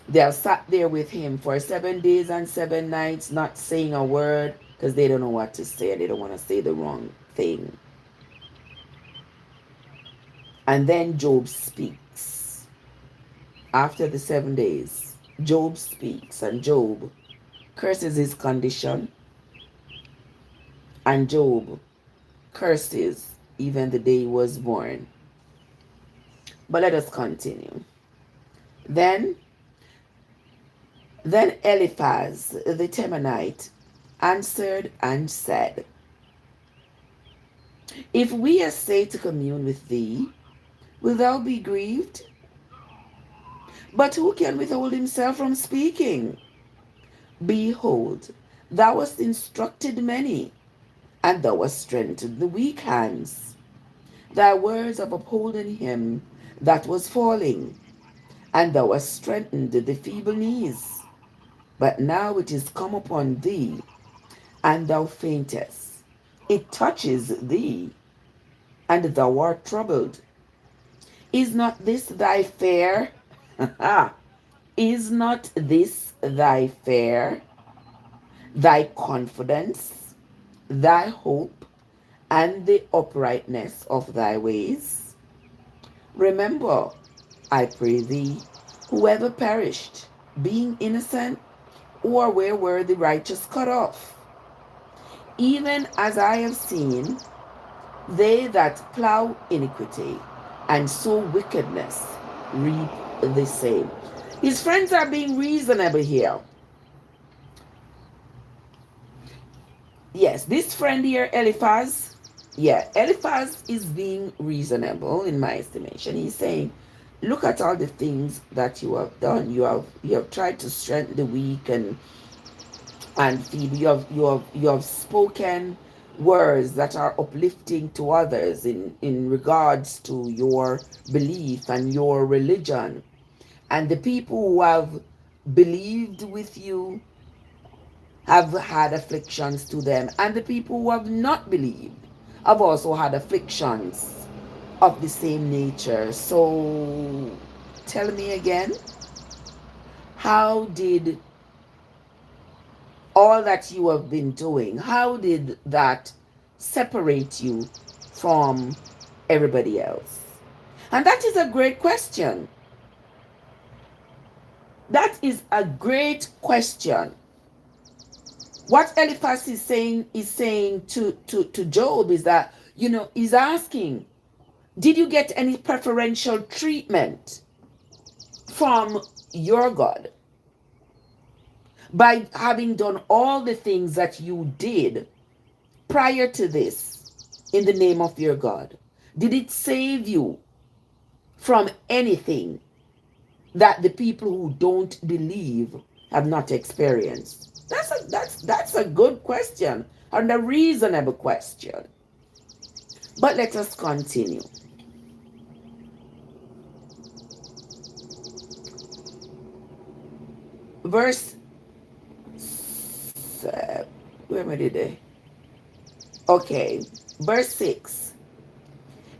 They have sat there with him for 7 days and 7 nights, not saying a word, because they don't know what to say. They don't want to say the wrong thing. And then Job speaks. After the 7 days, Job speaks, and Job curses his condition, and Job curses even the day he was born. But let us continue. Then Eliphaz the Temanite answered and said, if we essay to commune with thee, wilt thou be grieved? But who can withhold himself from speaking? Behold, thou hast instructed many, and thou hast strengthened the weak hands. Thy words have upholden him that was falling, and thou hast strengthened the feeble knees. But now it is come upon thee, and thou faintest. It touches thee, and thou art troubled. Is not this thy fare? Is not this thy fare, thy confidence, thy hope, and the uprightness of thy ways? Remember, I pray thee, whoever perished, being innocent, or where were the righteous cut off? Even as I have seen, they that plow iniquity and sow wickedness reap the same. His friends are being reasonable here. Yes, this friend here, Eliphaz, Eliphaz is being reasonable in my estimation. He's saying, look at all the things that you have done. You have tried to strengthen the weak and feeble. You have spoken words that are uplifting to others in regards to your belief and your religion. And the people who have believed with you have had afflictions to them. And the people who have not believed have also had afflictions of the same nature. So tell me again, how did all that you have been doing, how did that separate you from everybody else? And that is a great question. That is a great question. What Eliphaz is saying to Job is that, he's asking, did you get any preferential treatment from your God by having done all the things that you did prior to this in the name of your God? Did it save you from anything that the people who don't believe have not experienced? That's a good question and a reasonable question. But let us continue. Verse where am I today? Okay, verse 6.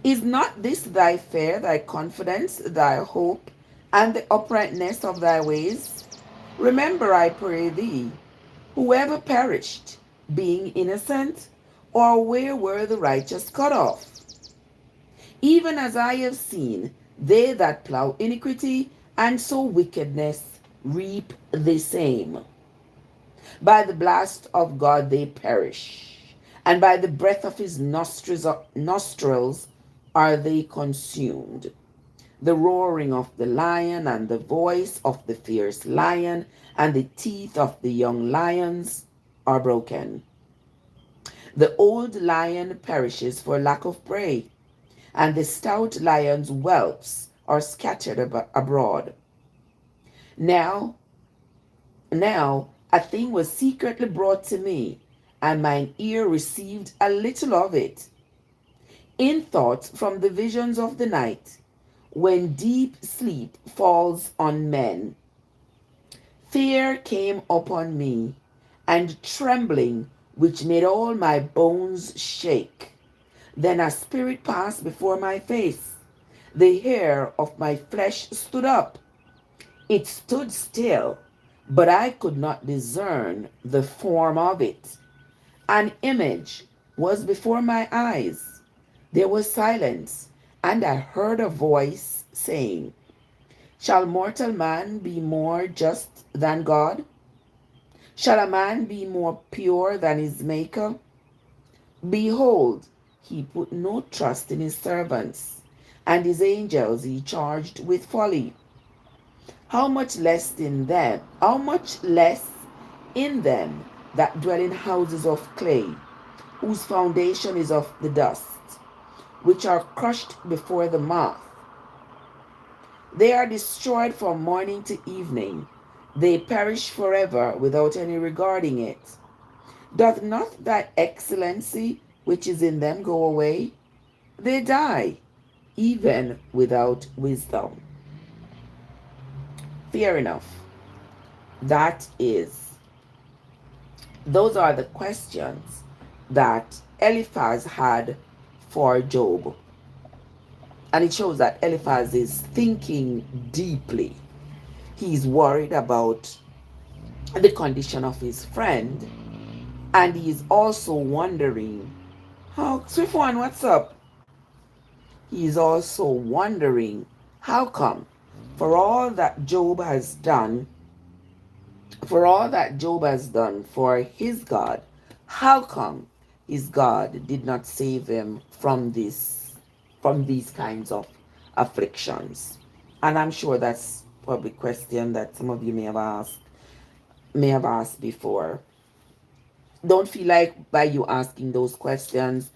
Is not this thy fare, thy confidence, thy hope, and the uprightness of thy ways? Remember, I pray thee, whoever perished, being innocent, or where were the righteous cut off? Even as I have seen, they that plow iniquity and sow wickedness reap the same. By the blast of God they perish, and by the breath of his nostrils are they consumed. The roaring of the lion, and the voice of the fierce lion, and the teeth of the young lions are broken. The old lion perishes for lack of prey, and the stout lion's whelps are scattered abroad. Now, now a thing was secretly brought to me, and mine ear received a little of it. In thoughts from the visions of the night, when deep sleep falls on men, fear came upon me, and trembling which made all my bones shake. Then a spirit passed before my face. The hair of my flesh stood up. It stood still, but I could not discern the form of it. An image was before my eyes. There was silence, and I heard a voice saying, shall mortal man be more just than God? Shall a man be more pure than his Maker? Behold, he put no trust in his servants, and his angels he charged with folly. How much less in them that dwell in houses of clay, whose foundation is of the dust, which are crushed before the moth. They are destroyed from morning to evening. They perish forever without any regarding it. Doth not that excellency which is in them go away? They die, even without wisdom. Fair enough. That is, those are the questions that Eliphaz had for Job. And it shows that Eliphaz is thinking deeply. He's worried about the condition of his friend, and he's also wondering, how, Swift One, what's up? He's also wondering, how come, for all that Job has done, for his God, how come his God did not save him from these kinds of afflictions? And I'm sure that's probably a question that some of you may have asked before. Don't feel like by you asking those questions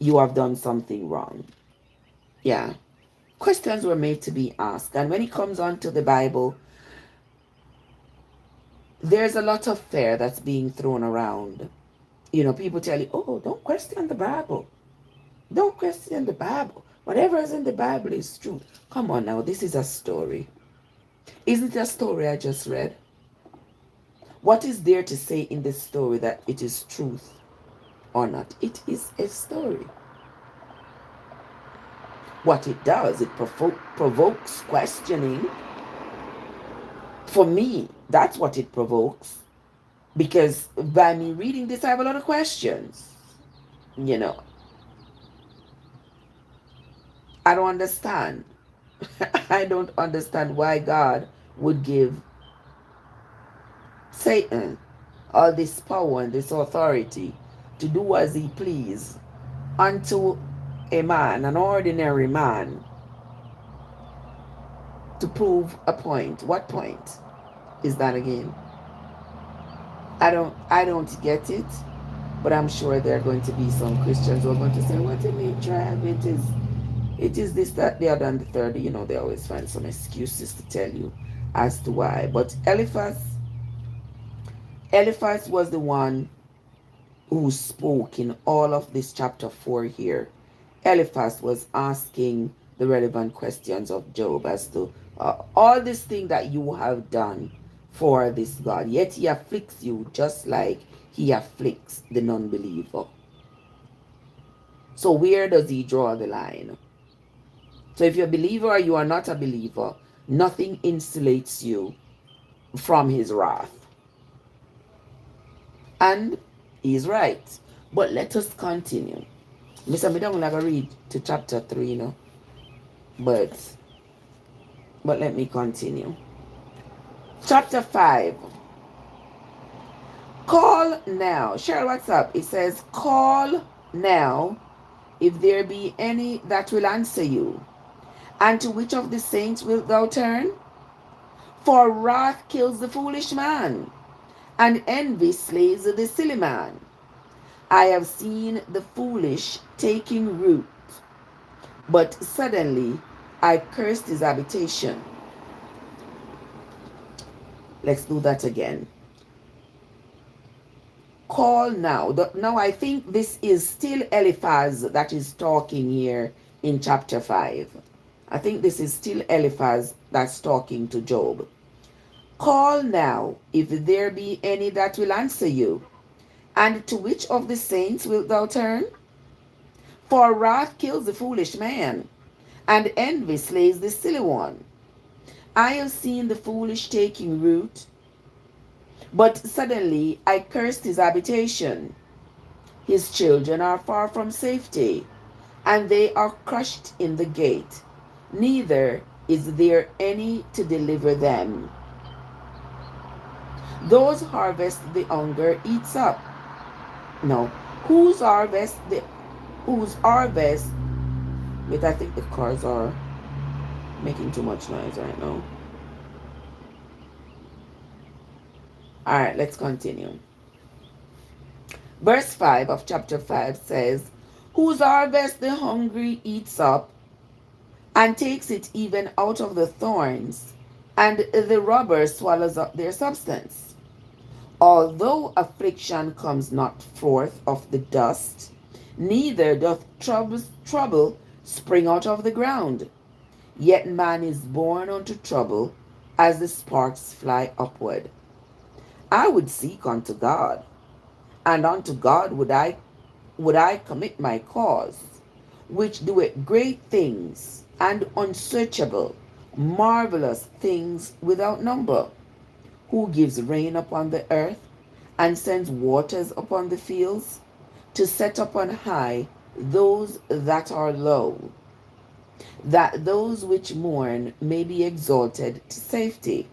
you have done something wrong. Yeah. Questions were made to be asked. And when it comes on to the Bible, there's a lot of fear that's being thrown around. People tell you, oh, don't question the Bible. Don't question the Bible. Whatever is in the Bible is true. Come on now, this is a story. Isn't it a story I just read? What is there to say in this story that it is truth or not? It is a story. What it does, it provokes questioning. For me, that's what it provokes. Because by me reading this, I have a lot of questions. I don't understand. I don't understand why God would give Satan all this power and this authority to do as he please unto a man, an ordinary man, to prove a point. What point is that again? I don't get it, but I'm sure there are going to be some Christians who are going to say, what do you mean, Trev? It is this, that, the other, and the third. They always find some excuses to tell you as to why. But Eliphaz was the one who spoke in all of this chapter 4 here. Eliphaz was asking the relevant questions of Job as to all this thing that you have done for this God, yet he afflicts you just like he afflicts the non-believer. So where does he draw the line? So if you're a believer or you are not a believer, nothing insulates you from his wrath. And he's right. But let us continue. Mr. Me don't gonna read to chapter 3, But let me continue. Chapter 5. Call now. Cheryl, what's up? It says, call now if there be any that will answer you. And to which of the saints wilt thou turn? For wrath kills the foolish man, and envy slays the silly man. I have seen the foolish taking root, but suddenly I cursed his habitation. Let's do that again. Call now. Now I think this is still Eliphaz that is talking here in chapter 5. I think this is still Eliphaz that's talking to Job. Call now, if there be any that will answer you. And to which of the saints wilt thou turn? For wrath kills the foolish man, and envy slays the silly one. I have seen the foolish taking root, but suddenly I cursed his habitation. His children are far from safety, and they are crushed in the gate. Neither is there any to deliver them. Those harvest the hunger eats up. No, whose harvest, wait, I think the cars are making too much noise right now. All right, let's continue. Verse 5 of chapter 5 says, whose harvest the hungry eats up, and takes it even out of the thorns, and the robber swallows up their substance. Although affliction comes not forth of the dust, neither doth trouble spring out of the ground. Yet man is born unto trouble, as the sparks fly upward. I would seek unto God, and unto God would I commit my cause, which doeth great things, and unsearchable, marvelous things without number, who gives rain upon the earth, and sends waters upon the fields, to set upon high those that are low, that those which mourn may be exalted to safety.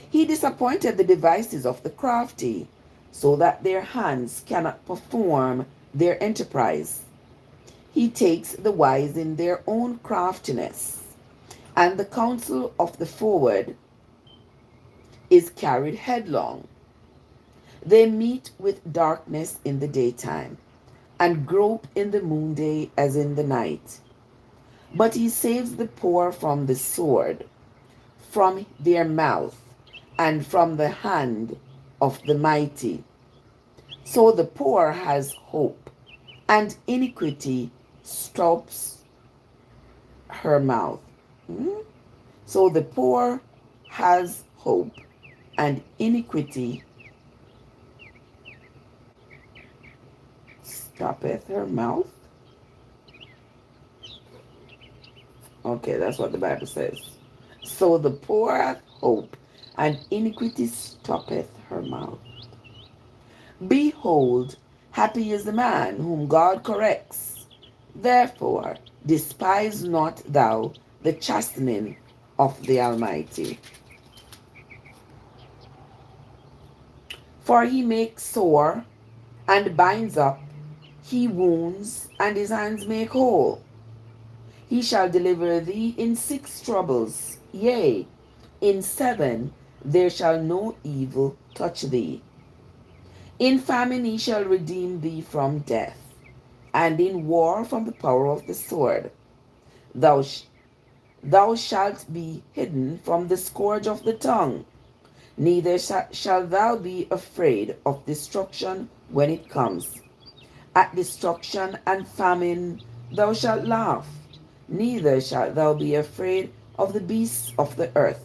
He disappointed the devices of the crafty, so that their hands cannot perform their enterprise. He takes the wise in their own craftiness, and the counsel of the forward is carried headlong. They meet with darkness in the daytime, and grope in the noonday as in the night. But he saves the poor from the sword, from their mouth, and from the hand of the mighty. So the poor has hope, and iniquity stops her mouth. So the poor has hope, and iniquity stoppeth her mouth. Okay, that's what the Bible says. So the poor hath hope, and iniquity stoppeth her mouth. Behold, happy is the man whom God corrects. Therefore, despise not thou the chastening of the Almighty. For he makes sore, and binds up, he wounds, and his hands make whole. He shall deliver thee in 6 troubles, yea, in 7 there shall no evil touch thee. In famine he shall redeem thee from death, and in war from the power of the sword. Thou shalt be hidden from the scourge of the tongue, neither shalt thou be afraid of destruction when it comes. At destruction and famine thou shalt laugh, neither shalt thou be afraid of the beasts of the earth.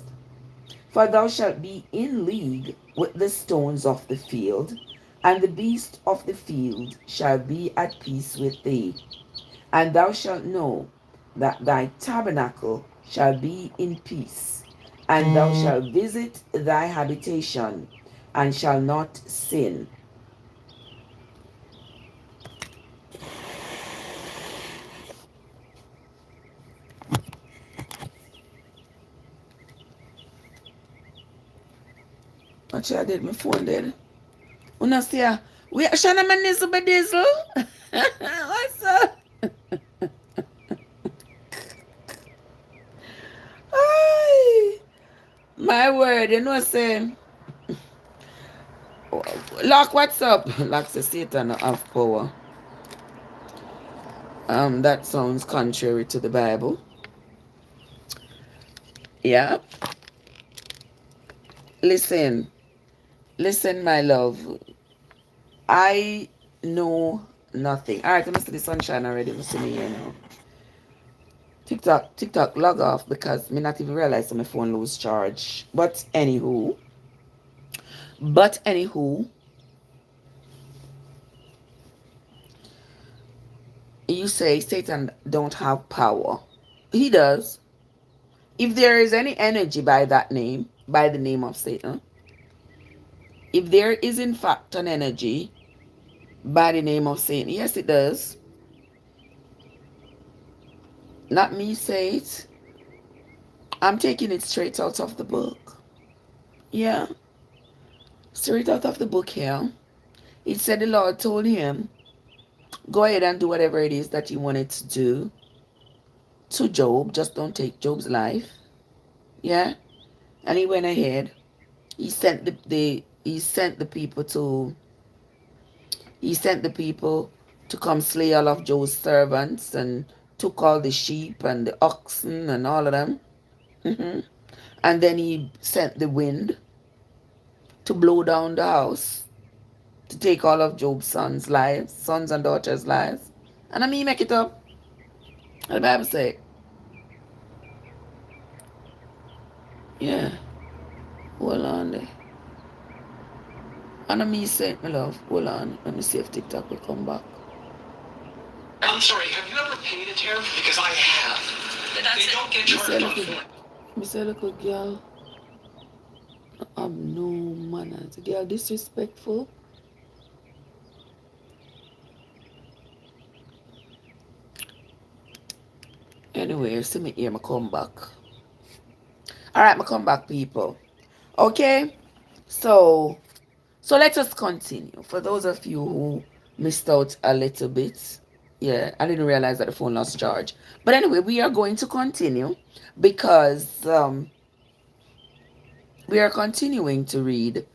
For thou shalt be in league with the stones of the field, and the beasts of the field shall be at peace with thee. And thou shalt know that thy tabernacle shall be in peace, and thou shalt visit thy habitation, and shall not sin. Actually, I did my phone dead. Una see ya. We Shana man nizzle be dizzle. What's up? Ay, my word, you know say. Lock, what's up? Lock says Satan have power. That sounds contrary to the Bible. Yeah. Listen, listen, my love. I know nothing. All right, I'm see the sunshine already. I'm see me here now. TikTok, log off because me not even realize that my phone lose charge. But anywho, you say Satan don't have power. He does. If there is any energy by that name, by the name of Satan, if there is in fact an energy by the name of Satan, yes, it does. Not me say it. I'm taking it straight out of the book. Yeah, straight out of the book here. It said the Lord told him, go ahead and do whatever it is that he wanted to do to Job. Just don't take Job's life. Yeah. And he went ahead. He sent he sent the people to come slay all of Job's servants and took all the sheep and the oxen and all of them. Hmm. And then he sent the wind to blow down the house to take all of Job's sons and daughters' lives. And I mean, make it up. And the Bible say, yeah, hold on there. And I mean, say, my love, hold on. Let me see if TikTok will come back. I'm sorry, have you ever paid a tariff? Because I have. They don't get charged on phone. Me say, look, a girl, I have no manners. A girl disrespectful. Anyway, see me here, I come back. Alright, I come back, people. Okay? So let us continue. For those of you who missed out a little bit, yeah, I didn't realize that the phone lost charge. But anyway, we are going to continue because we are continuing to read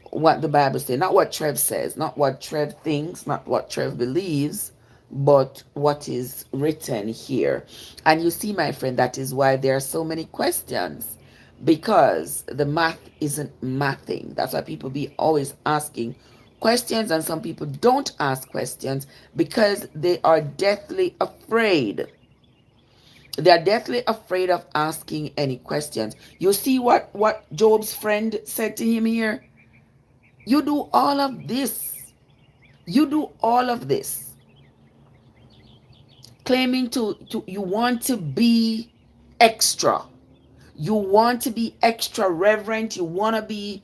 what the Bible says, not what Trev says, not what Trev thinks, not what Trev believes, but what is written here. And you see, my friend, that is why there are so many questions, because the math isn't mathing. That's why people be always asking questions, and some people don't ask questions because they are deathly afraid. They are deathly afraid of asking any questions. You see what Job's friend said to him here? You do all of this. You do all of this. Claiming to you want to be extra. You want to be extra reverent. You want to be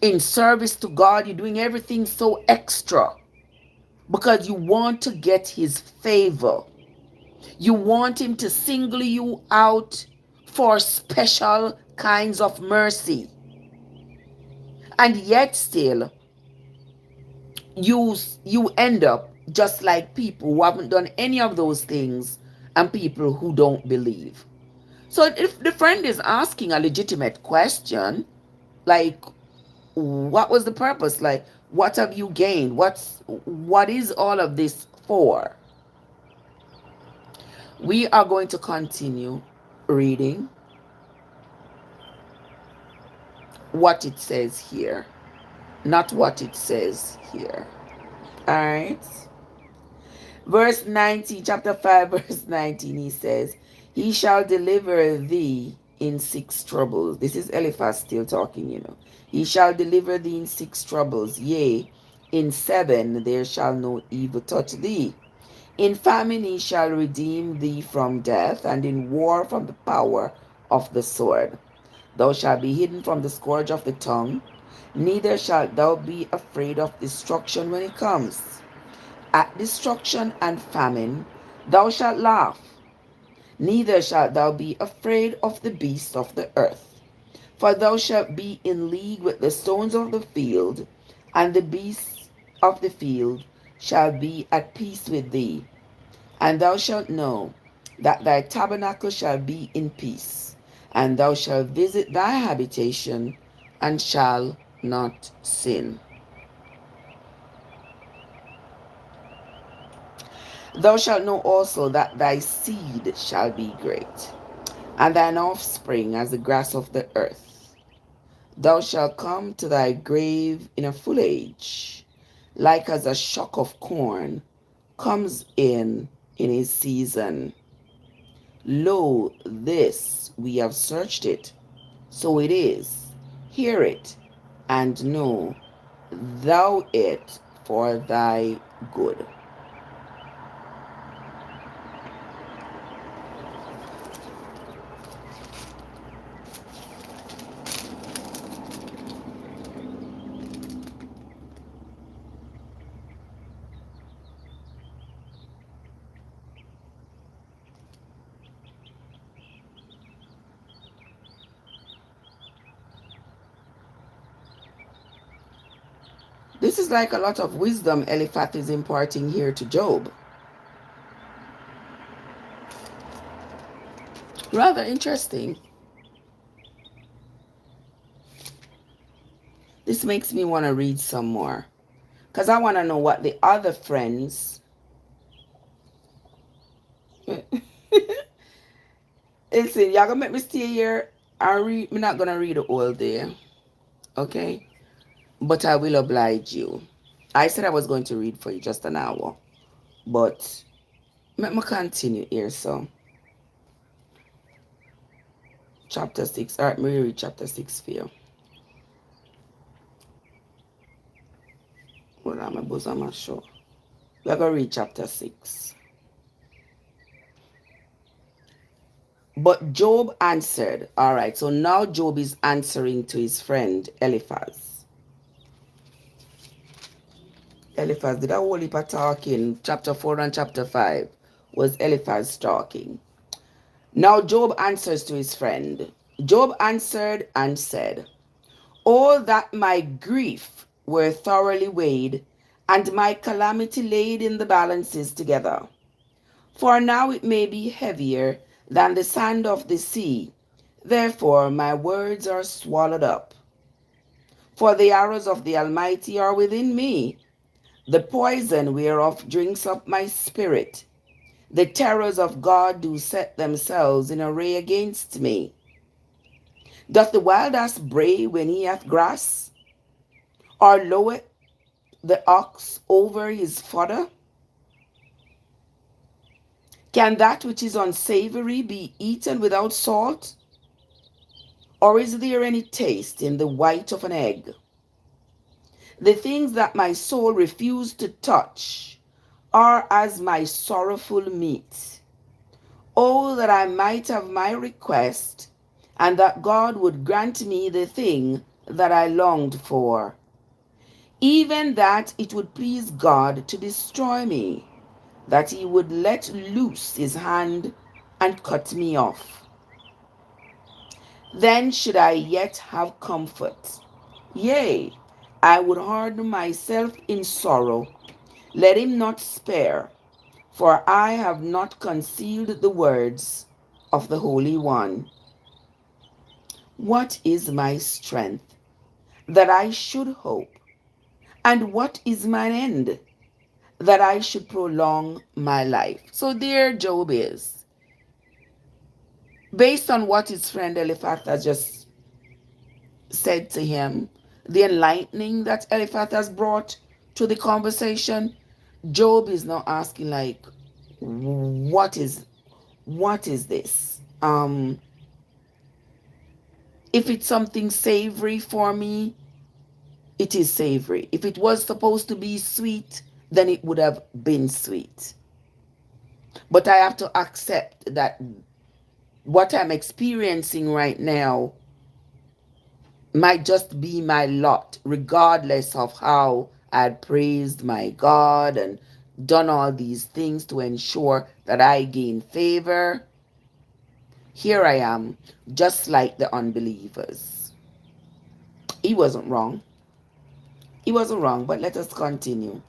in service to God. You're doing everything so extra because you want to get his favor. You want him to single you out for special kinds of mercy. And yet still, you end up just like people who haven't done any of those things and people who don't believe. So if the friend is asking a legitimate question, like, what was the purpose? Like, what have you gained? What is all of this for? We are going to continue reading what it says here, not what it says here. All right. Verse 19, chapter 5, verse 19, he says, he shall deliver thee in 6 troubles. This is Eliphaz still talking, you know. He shall deliver thee in 6 troubles. Yea, in 7 there shall no evil touch thee. In famine he shall redeem thee from death, and in war from the power of the sword. Thou shalt be hidden from the scourge of the tongue, neither shalt thou be afraid of destruction when it comes. At destruction and famine thou shalt laugh, neither shalt thou be afraid of the beasts of the earth. For thou shalt be in league with the stones of the field, and the beasts of the field shall be at peace with thee. And thou shalt know that thy tabernacle shall be in peace, and thou shalt visit thy habitation, and shall not sin. Thou shalt know also that thy seed shall be great, and thine offspring as the grass of the earth. Thou shalt come to thy grave in a full age, like as a shock of corn comes in his season. Lo, this we have searched it, so it is. Hear it, and know thou it for thy good. This is like a lot of wisdom Eliphaz is imparting here to Job. Rather interesting. This makes me want to read some more, because I want to know what the other friends. Listen, y'all gonna make me stay here. I'm not gonna read the whole day, okay? But I will oblige you. I said I was going to read for you just an hour, but let me continue here. So, chapter 6. All right, me read chapter 6 for you. Hold on, my bosom, I'm sure. We're gonna read chapter 6. But Job answered. All right, so now Job is answering to his friend Eliphaz. Eliphaz did a whole heap of talking. Chapter 4 and chapter 5 was Eliphaz talking. Now Job answers to his friend. Job answered and said, "Oh, that my grief were thoroughly weighed, and my calamity laid in the balances together. For now it may be heavier than the sand of the sea. Therefore my words are swallowed up. For the arrows of the Almighty are within me. The poison whereof drinks up my spirit. The terrors of God do set themselves in array against me. Doth the wild ass bray when he hath grass? Or loweth the ox over his fodder? Can that which is unsavory be eaten without salt? Or is there any taste in the white of an egg? The things that my soul refused to touch are as my sorrowful meat. Oh, that I might have my request, and that God would grant me the thing that I longed for, even that it would please God to destroy me, that he would let loose his hand and cut me off. Then should I yet have comfort. Yea, I would harden myself in sorrow. Let him not spare, for I have not concealed the words of the Holy One. What is my strength, that I should hope? And what is mine end, that I should prolong my life? So there Job is. Based on what his friend Eliphaz has just said to him, the enlightening that Eliphaz has brought to the conversation, Job is now asking like, what is this? If it's something savory for me, it is savory. If it was supposed to be sweet, then it would have been sweet. But I have to accept that what I'm experiencing right now might just be my lot, regardless of how I had praised my God and done all these things to ensure that I gain favor. Here I am, just like the unbelievers. He wasn't wrong. He wasn't wrong, but let us continue.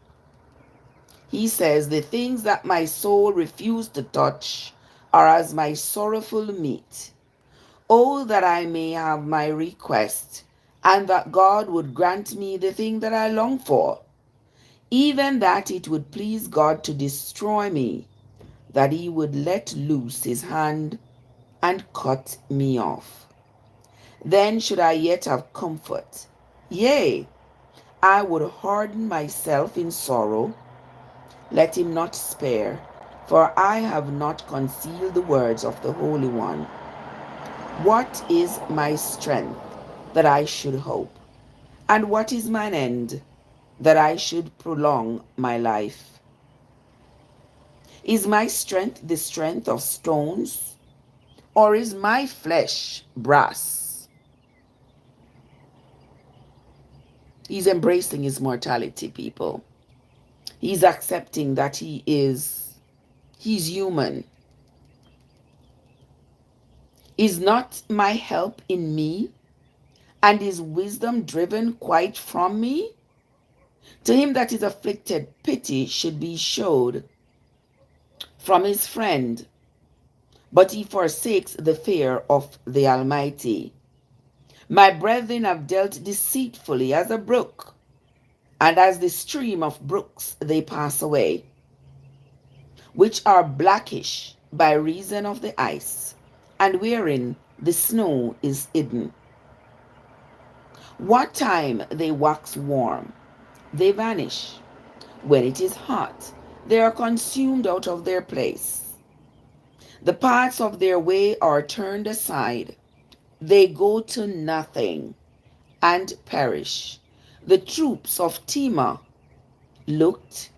He says, the things that my soul refused to touch are as my sorrowful meat. Oh, that I may have my request, and that God would grant me the thing that I long for, even that it would please God to destroy me, that he would let loose his hand and cut me off. Then should I yet have comfort. Yea, I would harden myself in sorrow. Let him not spare, for I have not concealed the words of the Holy One. What is my strength that I should hope? And what is mine end that I should prolong my life? Is my strength the strength of stones, or is my flesh brass? He's embracing his mortality, people. He's accepting that he's human. Is not my help in me, and is wisdom driven quite from me? To him that is afflicted, pity should be showed from his friend, but he forsakes the fear of the Almighty. My brethren have dealt deceitfully as a brook, and as the stream of brooks they pass away, which are blackish by reason of the ice, and wherein the snow is hidden. What time they wax warm, they vanish. When it is hot, they are consumed out of their place. The paths of their way are turned aside. They go to nothing and perish. The troops of Tema looked,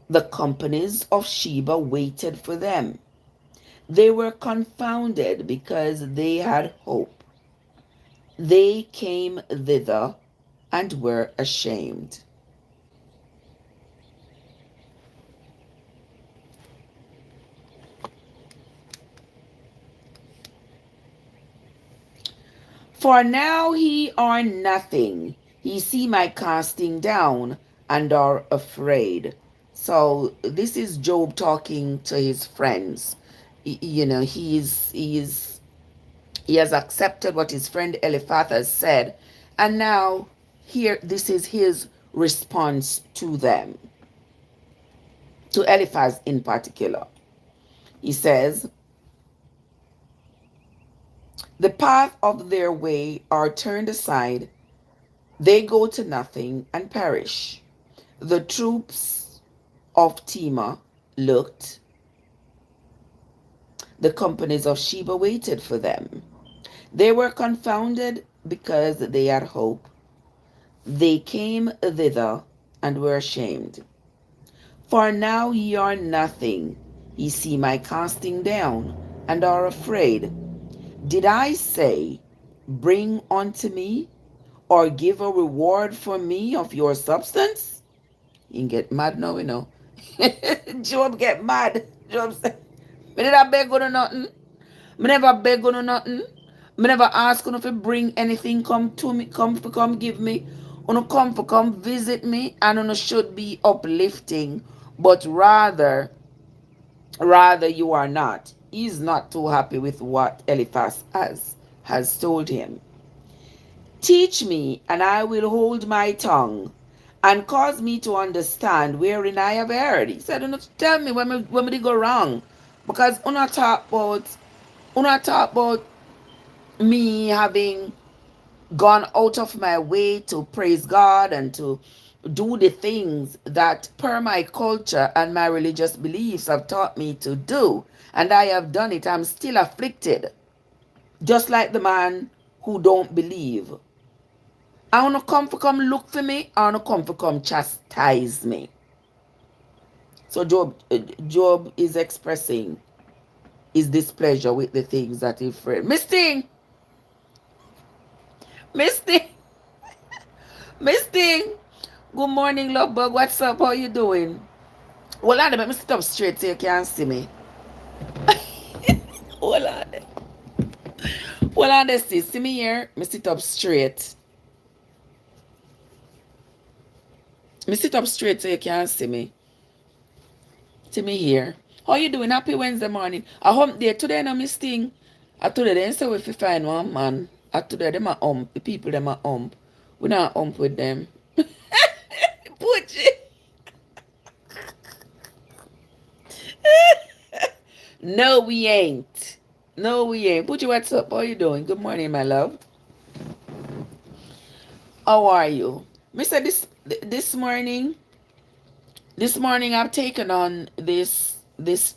the companies of Sheba waited for them. They were confounded because they had hope. They came thither and were ashamed. For now ye are nothing. Ye see my casting down and are afraid. So this is Job talking to his friends. You know, he has accepted what his friend Eliphaz has said, and now here this is his response to them, to Eliphaz in particular. He says, the path of their way are turned aside, they go to nothing and perish. The troops of Tema looked, the companies of Sheba waited for them. They were confounded because they had hope. They came thither and were ashamed. For now ye are nothing. Ye see my casting down and are afraid. Did I say, bring unto me, or give a reward for me of your substance? You can get mad now, you know. Job get mad. Job said, me did I beg you nothing? Me never beg you nothing. Me never ask you if you bring anything come to me, come give me. You come visit me, and you should be uplifting, but rather you are not. He's not too happy with what Eliphaz has told him. Teach me, and I will hold my tongue, and cause me to understand wherein I have erred. He said, don't tell me when we did go wrong. Because una talk about me having gone out of my way to praise God and to do the things that per my culture and my religious beliefs have taught me to do. And I have done it. I'm still afflicted. Just like the man who don't believe. I want to come look for me. I want to come chastise me. So Job is expressing his displeasure with the things that he feared. Miss Thing, Misty, Misty. Good morning, love bug. What's up? How you doing? Hold on, let me sit up straight so you can see me. Hold on. Hold on, sis. See me here. Me sit up straight. Me sit up straight so you can see me. See me here. How you doing? Happy Wednesday morning. I hump there. Today no misting. I today they say if you find one man. I today them a hump. The people them a hump. We not hump with them. Poochie. No, we ain't. No, we ain't. Poochie, what's up? How you doing? Good morning, my love. How are you? Mister, this morning, I've taken on this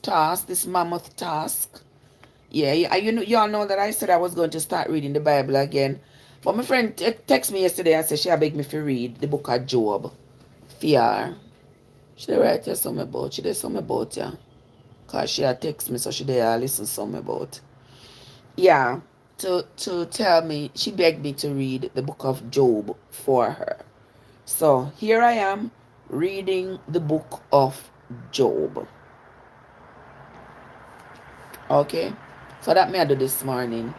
task, this mammoth task. Yeah, y'all know that I said I was going to start reading the Bible again. But my friend texted me yesterday and said she begged me to read the book of Job. Fear. She did write you something about. She did something about ya. Cause she had text me, so she did listen something about. Yeah. To tell me, she begged me to read the book of Job for her. So here I am reading the book of Job. Okay? So that me I do this morning.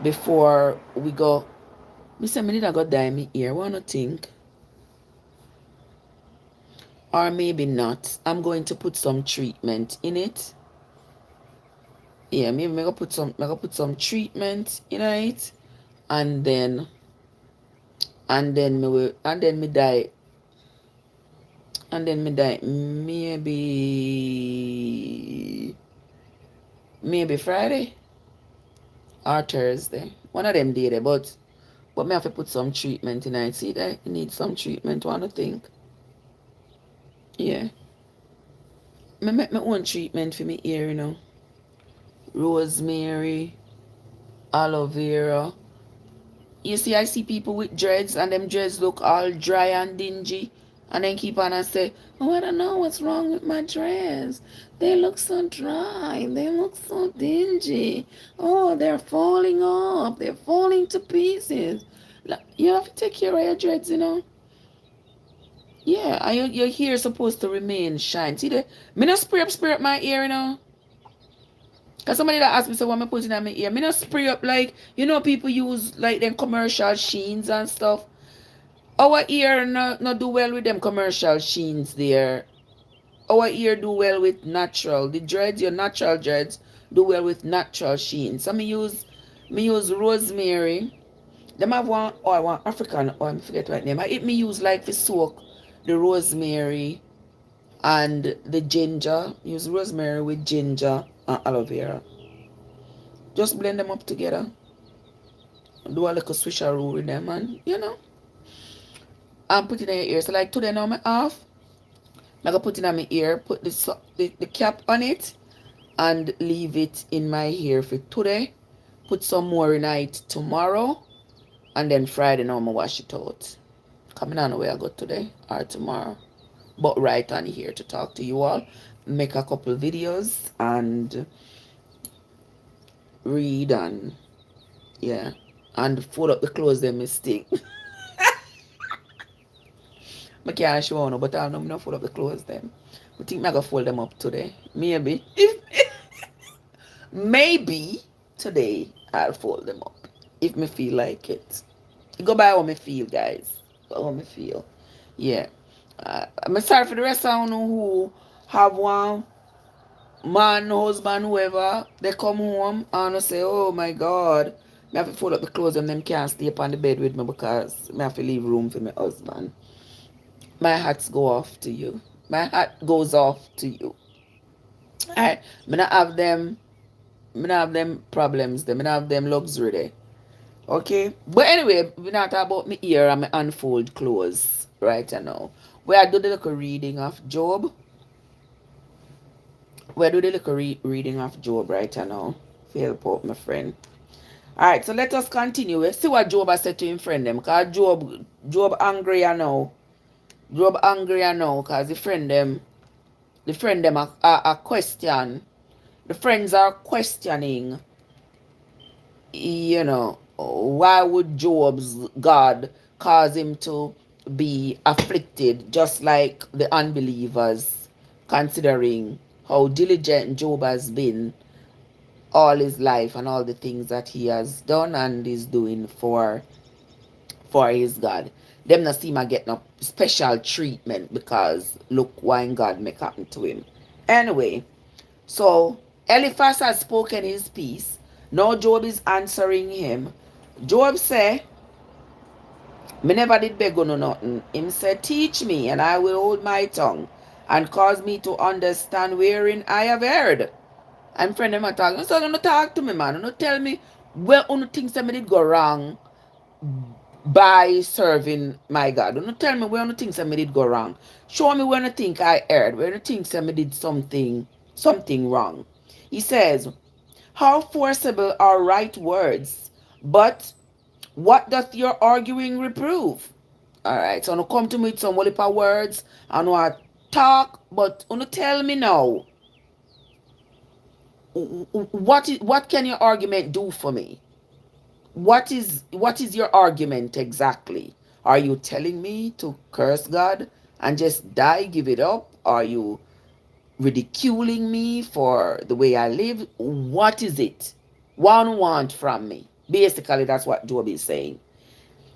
Before we go. Me say me need to go dye me ear. Wanna think? Or maybe not. I'm going to put some treatment in it. Yeah, maybe I gonna put some treatment in it. And then me dye. And then me dye maybe Friday or Thursday. One of them day but me have to put some treatment in it. See that? You need some treatment, wanna think. Yeah. Me make my own treatment for me ear, Rosemary, aloe vera. You see, I see people with dreads and them dreads look all dry and dingy. And then keep on and say, oh, I don't know what's wrong with my dreads. They look so dry. They look so dingy. Oh, they're falling off. They're falling to pieces. You have to take care of your dreads, Yeah, and your hair is supposed to remain shine. See, me not spray up my ear, Cause somebody that asked me, so what am I putting on my ear? Me not spray up like, people use like them commercial sheens and stuff. Our ear not do well with them commercial sheens there. Our ear do well with natural. The dreads, your natural dreads, do well with natural sheens. So me use rosemary. Them have one African oil, I forget what name. Me use like for soak the rosemary and the ginger. Use rosemary with ginger and aloe vera. Just blend them up together. Do a little swisheroo with them and, and put it in your ear. So like today now I'm off. I'm going to put it in my ear, put the cap on it and leave it in my hair for today. Put some more in it tomorrow. And then Friday now I'm going to wash it out. Coming on the way I go today or tomorrow. But right on here to talk to you all. Make a couple videos and read and and fold up the clothes them mistake. I can't show no, but I know I'm not fold up the clothes them. I think I'm gonna fold them up today. Maybe. Maybe today I'll fold them up. If me feel like it. Go by how me feel, guys. How me feel. Yeah. I'm sorry for the rest of you who have one man, husband, whoever, they come home and say, oh my God, I have to fold up the clothes and them can't stay up on the bed with me because I have to leave room for my husband. My hats go off to you. My hat goes off to you. Alright, I not have them problems, I not have them luxury there. Okay? But anyway, we not talk about me here and my unfold clothes right now. Where I do the little reading of Job. Where I do the little reading of Job right now. To help out my friend. Alright, so let us continue. We see what Job has said to him friend them. Because Job angry now. Job angry now because the friend them are question. The friends are questioning, why would Job's God cause him to be afflicted just like the unbelievers, considering how diligent Job has been all his life and all the things that he has done and is doing for his God. Them not seem to get no special treatment because look what God make happen to him. Anyway, so Eliphaz has spoken his piece. Now Job is answering him. Job say, me never did beg no nothing. Him said, teach me, and I will hold my tongue, and cause me to understand wherein I have erred. I'm friend them a talk. So don't talk to me, man. Don't tell me where on things that me did go wrong by serving my God. Don't tell me where on things that me did go wrong. Show me when I think I erred, where I think that me did something wrong. He says, how forcible are right words, but what doth your arguing reprove? Alright, so no come to me with some whole of words and what talk, but you tell me now, what can your argument do for me? What is your argument exactly? Are you telling me to curse God and just die, give it up? Are you ridiculing me for the way I live? What is it one want from me? Basically, that's what Job is saying.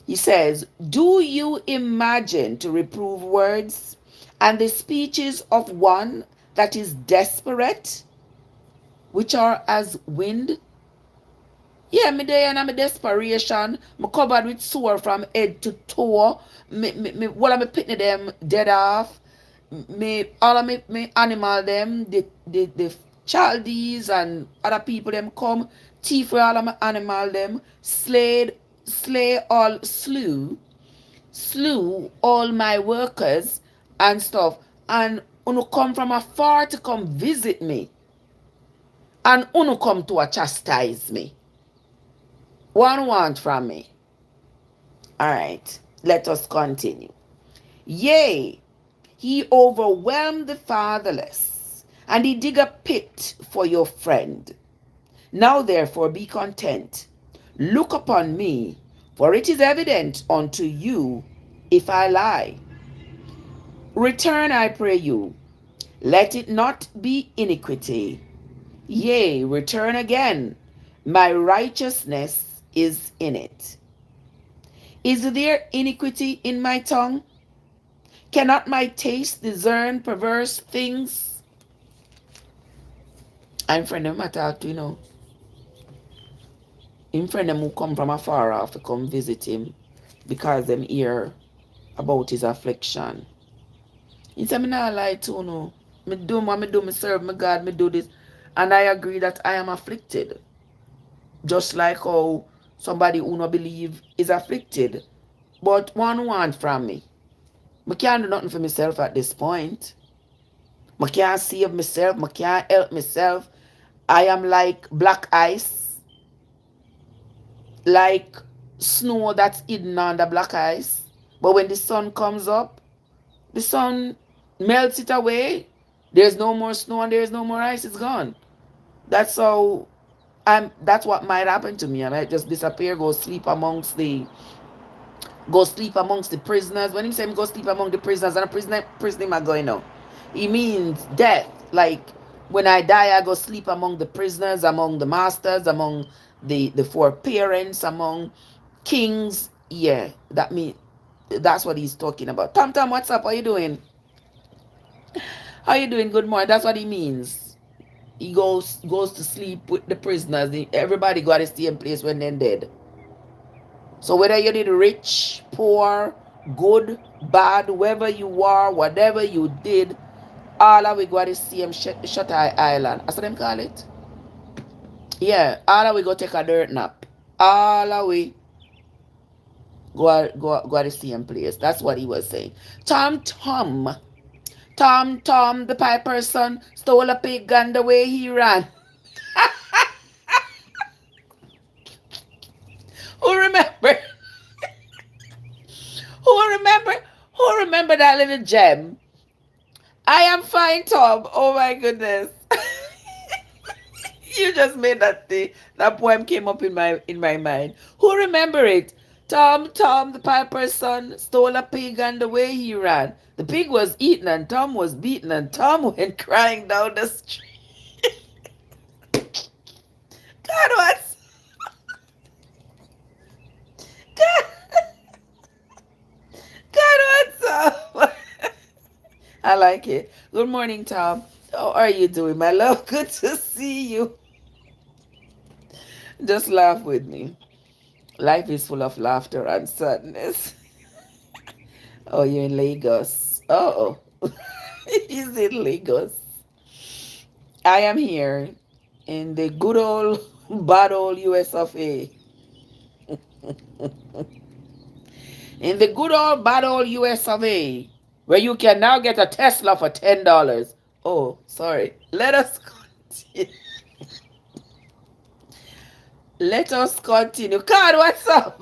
He says, do you imagine to reprove words and the speeches of one that is desperate, which are as wind? Yeah, me there and I'm a desperation. Me covered with sore from head to toe. All of me pitney them dead off. Me all of me animal them, the childies and other people them come. Thief for all of my animal them. Slew all my workers and stuff. And uno come from afar to come visit me. And uno come to a chastise me. One want from me. Alright, let us continue. Yea, he overwhelmed the fatherless, and he dig a pit for your friend. Now therefore be content. Look upon me, for it is evident unto you if I lie. Return, I pray you. Let it not be iniquity. Yea, return again. My righteousness is in it. Is there iniquity in my tongue? Cannot my taste discern perverse things? I'm friend them I talk to, Him friend them who come from afar off to come visit him because them hear about his affliction. He said, me not lie to no. Me do what me do, me serve my God, me do this. And I agree that I am afflicted. Just like how somebody who no believe is afflicted. But one want from me. I can't do nothing for myself at this point. I can't save myself. I can't help myself. I am like black ice. Like snow that's hidden under black ice. But when the sun comes up, the sun melts it away. There's no more snow and there's no more ice. It's gone. That's how that's what might happen to me. I might just disappear, go sleep amongst the prisoners. When he say go sleep among the prisoners, and a prison are going now. He means death. Like when I die, I go sleep among the prisoners, among the masters, among the four parents, among kings. Yeah, that's what he's talking about. Tom, what's up? How you doing? How you doing? Good morning. That's what he means. He goes to sleep with the prisoners. Everybody got to stay in place when they're dead. So whether you did rich, poor, good, bad, whoever you are, whatever you did, all of we got to see him Shut Eye Island. That's what them call it. Yeah, all of we go take a dirt nap. All of we go to see him place. That's what he was saying. Tom, the piper son, stole a pig and the way he ran. Who remember? Who remember that little gem? I am fine, Tom. Oh my goodness. You just made that poem came up in my mind. Who remember it? Tom, the piper's son, stole a pig and the way he ran. The pig was eaten and Tom was beaten and Tom went crying down the street. God, what's God, God, what's up? I like it. Good morning, Tom. How are you doing, my love? Good to see you. Just laugh with me. Life is full of laughter and sadness. Oh, you're in Lagos. Oh, he's in Lagos. I am here in the good old, bad old US of A. In the good old, bad old US of A, where you can now get a Tesla for $10. Oh, sorry. Let us continue. Let us continue. God, what's up?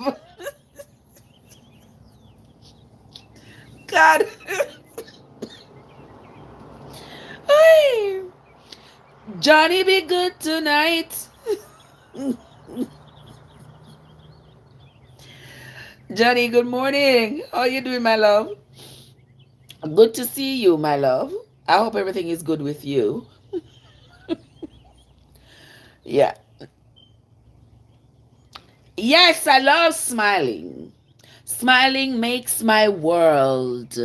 God. Hey. Johnny be good tonight. Johnny, good morning. How you doing, my love? Good to see you, my love. I hope everything is good with you. Yeah. Yes, I love smiling. Smiling makes my world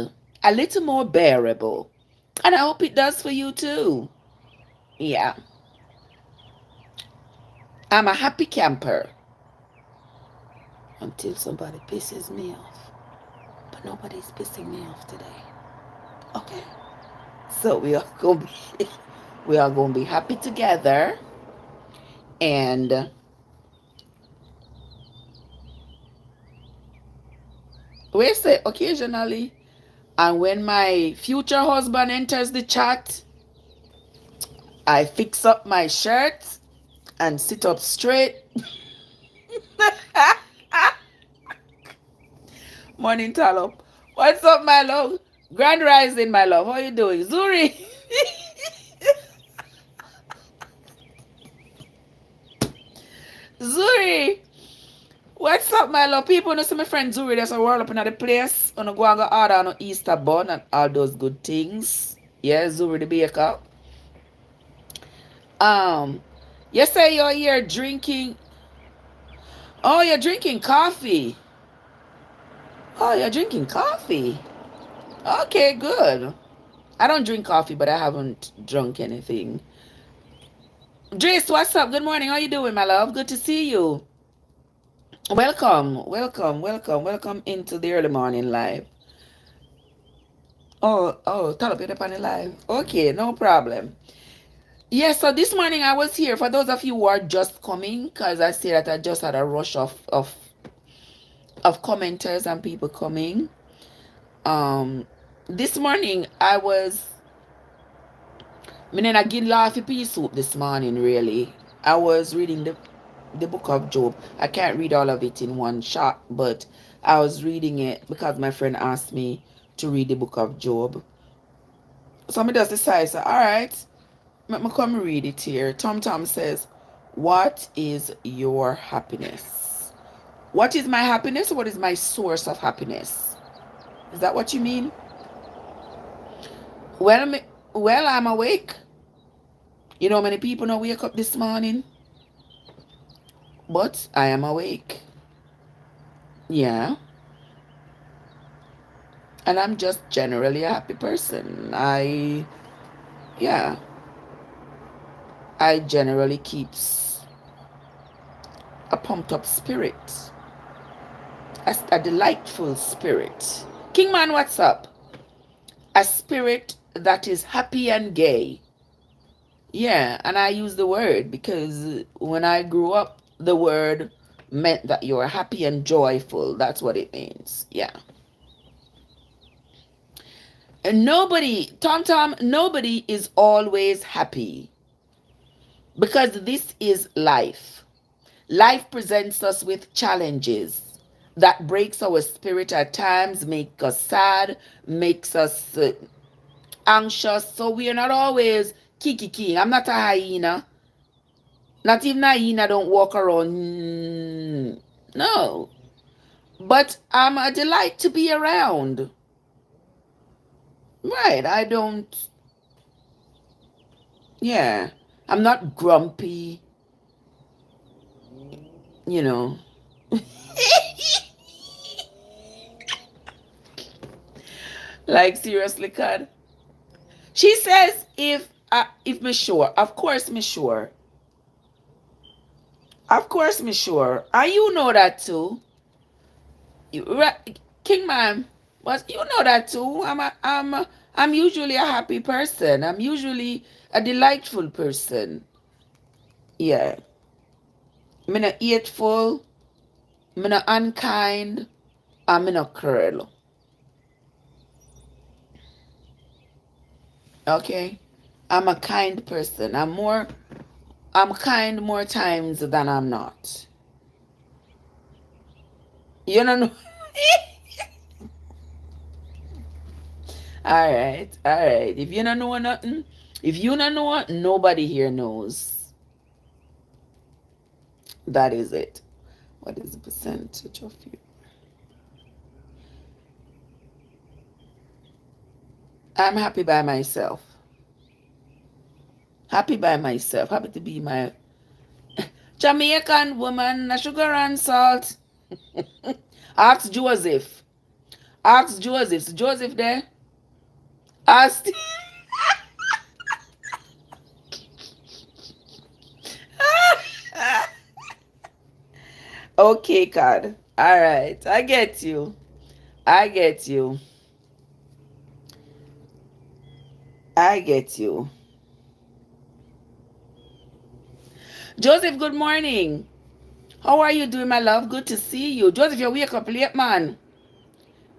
a little more bearable. And I hope it does for you too. Yeah. I'm a happy camper until somebody pisses me off. But nobody's pissing me off today. Okay. So we are going to be happy together, and we say occasionally, and when my future husband enters the chat, I fix up my shirt and sit up straight. Morning, Talop. What's up, my love? Grand rising, my love. How you doing? Zuri. Zuri. What's up, my love? People know see my friend Zuri. There's a world up in the place. On go and go order on Easter bun and all those good things. Yeah, Zuri the baker. Um, you say you're here drinking. Oh, you're drinking coffee. Oh, you're drinking coffee. Okay, good. I don't drink coffee, but I haven't drunk anything. Drace, what's up? Good morning. How you doing, my love? Good to see you. Welcome into the early morning live. Tell up on the live. Okay, no problem. Yes, so this morning I was here. For those of you who are just coming, because I see that I just had a rush of commenters and people coming. This morning I was I get laughy pea soup this morning, really. I was reading the book of Job. I can't read all of it in one shot, but I was reading it because my friend asked me to read the book of Job. So I just decided, all right, let me come read it here. Tom says, what is your happiness? What is my happiness? What is my source of happiness? Is that what you mean? Well, I'm awake. You know how many people don't wake up this morning? But I am awake. Yeah. And I'm just generally a happy person. Yeah. I generally keeps a pumped up spirit. A delightful spirit. Kingman, what's up? A spirit that is happy and gay. Yeah, and I use the word because when I grew up, the word meant that you're happy and joyful. That's what it means. Yeah. And nobody is always happy because this is life. Life presents us with challenges that breaks our spirit at times, make us sad, makes us anxious. So we are not always kiki. I'm not a hyena. Not even I don't walk around. No. But I'm a delight to be around. Right. I don't. Yeah. I'm not grumpy. You know. Like, seriously, Cud. She says, if me sure. Of course, me sure. Of course, me sure. And you know that too. King man, but you know that too. I'm usually a happy person. I'm usually a delightful person. Yeah. I'm not hateful. I'm not unkind. I'm not cruel. Okay? I'm a kind person. I'm kind more times than I'm not. You don't know. Alright, alright. If you don't know nothing, if you don't know what, nobody here knows. That is it. What is the percentage of you? I'm happy by myself. Happy by myself. Happy to be my Jamaican woman, sugar and salt. Ask Joseph. Ask Joseph. Is Joseph there? Ask. Okay, God. All right. I get you. I get you. I get you. Joseph, good morning. How are you doing, my love? Good to see you. Joseph, you wake up late, man.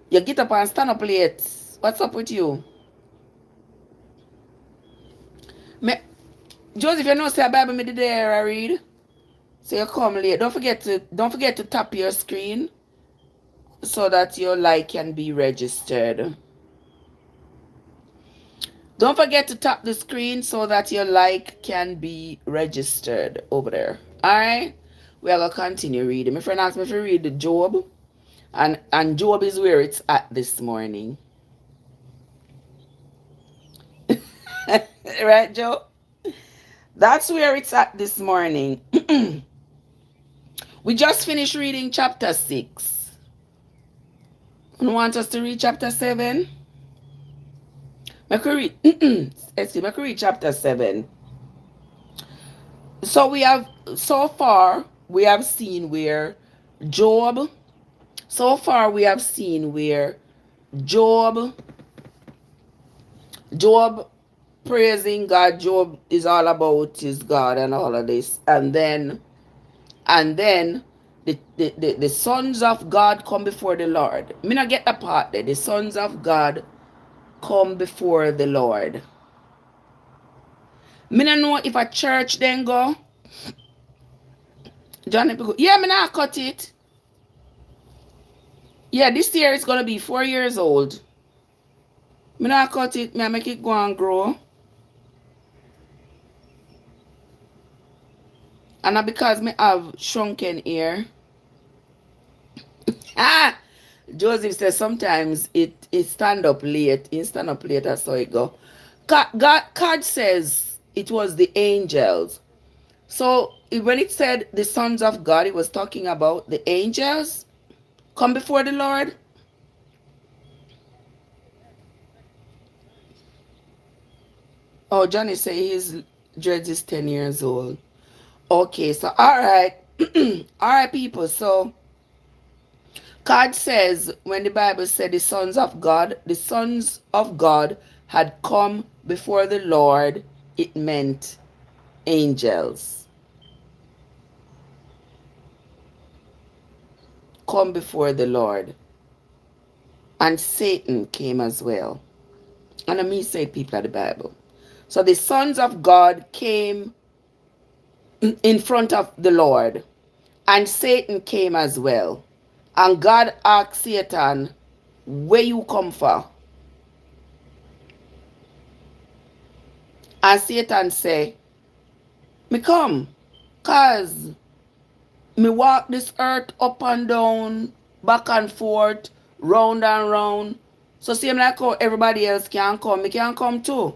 You get up and stand up late. What's up with you? Me, Joseph, you know say a Bible me there I read. So you come late. Don't forget to tap your screen so that your like can be registered. Don't forget to tap the screen so that your like can be registered over there. Alright? We are gonna continue reading. My friend asked me if you read the Job. And Job is where it's at this morning. Right, Joe? That's where it's at this morning. We just finished reading chapter 6. You want us to read chapter 7? I could read, excuse me, I could read chapter 7. So so far, we have seen where Job, so far we have seen where Job praising God. Job is all about his God and all of this. And then the sons of God come before the Lord. Me not get the part there. The sons of God come before the Lord. Me not know if a church then go. Johnny, yeah, me not cut it. Yeah, this year it's gonna be 4 years old. Me not cut it. Me I make it go and grow. And not because me have shrunken ear. Ah, Joseph says sometimes it stand up late. It stand up late, that's how it go. God says it was the angels. So when it said the sons of God, it was talking about the angels come before the Lord. Oh, Johnny say his dreads is 10 years old. Okay, so all right. All right, people. So God says when the Bible said the sons of God had come before the Lord, it meant angels. Come before the Lord. And Satan came as well. And I mean say people of the Bible. So the sons of God came in front of the Lord. And Satan came as well. And God asked Satan, where you come from? And Satan say, me come. Cause me walk this earth up and down, back and forth, round and round. So same like how everybody else can come, me can come too.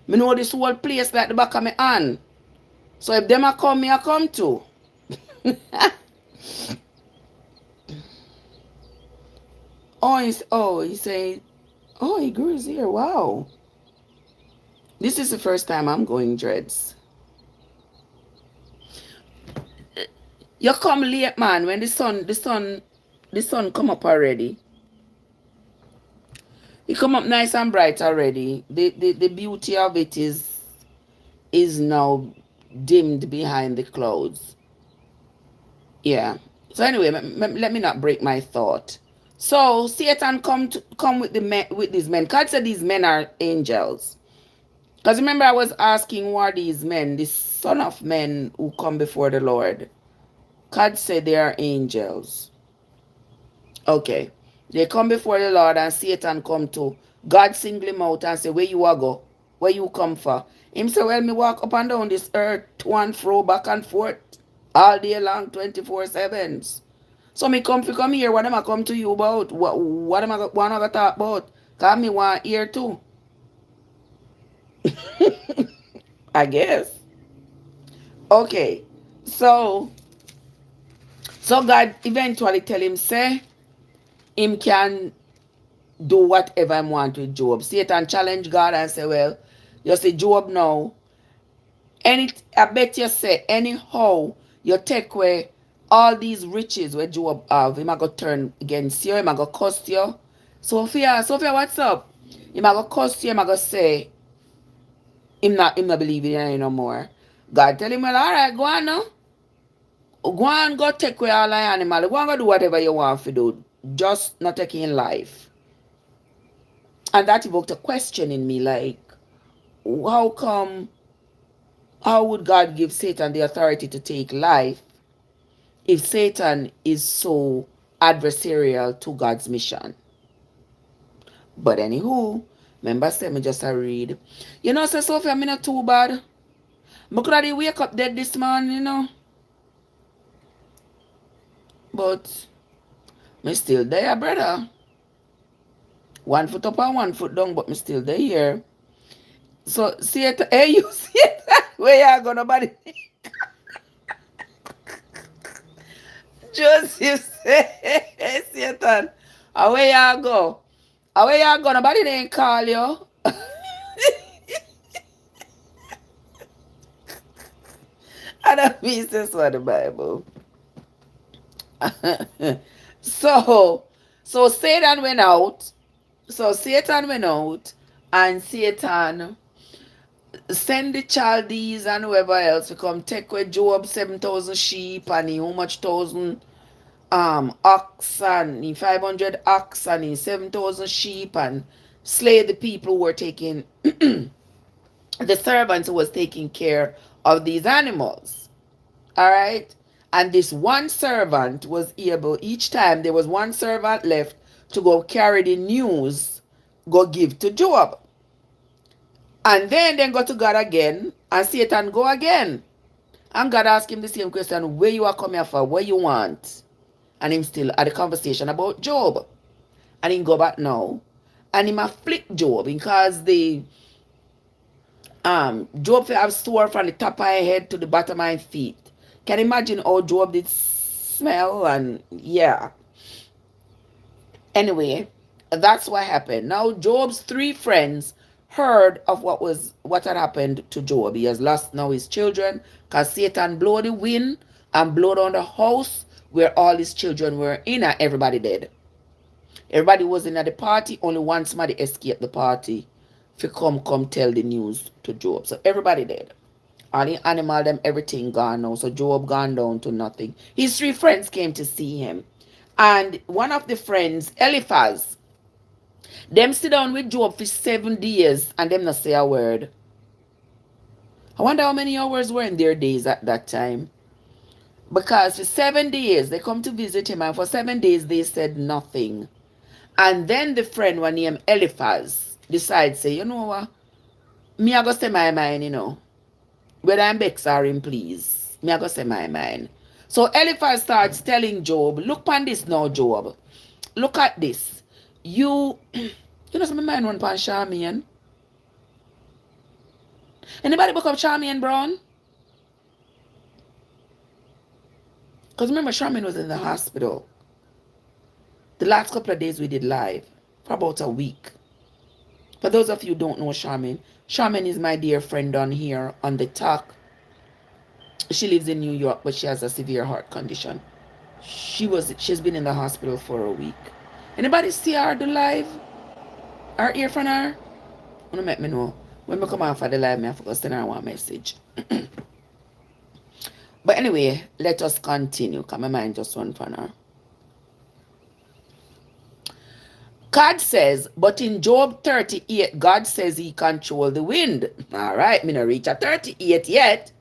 Me know this whole place like the back of my hand. So if them a come, me a come too. He say, oh, he grew his hair. Wow. This is the first time I'm going dreads. You come late, man, when the sun come up already. It come up nice and bright already. The beauty of it is now dimmed behind the clouds. Yeah. So anyway, let me not break my thought. So Satan come with the men, with these men. God said these men are angels. Because remember I was asking who are these men, the son of men who come before the Lord. God said they are angels. Okay. They come before the Lord and Satan come too. God single him out and say, where you are go? Where you come for? Him say, well, me walk up and down this earth to and fro, back and forth, all day long, 24/7. So me come here. What am I come to you about? What am I want to talk about? Cause me want hear too. I guess. Okay. So God eventually tell him, say, him can do whatever I want with Job. Satan challenge God and say, well, you see Job now. I bet you say anyhow you take away all these riches where Job have, him a go turn against you, him a go cost you. Sophia, what's up? Him a go cost you, him a go say him not believing in you no more. God tell him, well, alright, go on now. Go on, go take away all the animal. Go on, go do whatever you want to do. Just not taking life. And that evoked a question in me, like, how come, how would God give Satan the authority to take life if Satan is so adversarial to God's mission? But anywho, remember say me just a read. You know, say Sophia, me not too bad. I could have wake up dead this morning, you know. But me still there, brother. 1 foot up and 1 foot down, but me still there. So see it, hey, you see it? Where you go, nobody? Joseph say, Satan, where you go? Where you go? Nobody didn't call you. And that means this for the Bible. so Satan went out. So Satan went out, and Satan send the Chaldees and whoever else to come take away Job 7,000 sheep and how much thousand ox and 500 ox and 7,000 sheep and slay the people who were taking the servants who was taking care of these animals. All right. And this one servant was able, each time there was one servant left to go carry the news, go give to Job. And then go to God again, and Satan go again. And God asked him the same question, where you are coming for, what you want? And him still had a conversation about Job. And he go back now. And him afflict Job because the Job have sore from the top of his head to the bottom of his feet. Can you imagine how Job did smell? And yeah. Anyway, that's what happened. Now Job's 3 friends heard of what had happened to Job. He has lost now his children because Satan blew the wind and blew down the house where all his children were in, and everybody dead. Everybody was in at the party. Only one somebody escaped the party to come tell the news to Job. So everybody dead. All the animal, them, everything gone now. So Job gone down to nothing. His 3 friends came to see him. And one of the friends, Eliphaz, them sit down with Job for 7 days and them not say a word. I wonder how many hours were in their days at that time. Because for 7 days they come to visit him, and for 7 days they said nothing. And then the friend one named Eliphaz decides, say, you know what? Me I go say my mind, you know. Whether I'm bex or him please. Me I go say my mind. So Eliphaz starts telling Job, look on this now, Job. Look at this. You you know some mind run pan Charmian. Anybody book up Charmian Brown? Because remember Charmian was in the hospital. The last couple of days we did live for about a week. For those of you who don't know Charmian, Charmian is my dear friend on here on the talk. She lives in New York, but she has a severe heart condition. She's been in the hospital for a week. Anybody see her do live? Or hear from her? Wanna make me know. When we come off of the live, I forgot to send her one message. But anyway, let us continue, because my mind just went from her. God says, but in Job 38, God says he control the wind. All right, me not reach a 38 yet.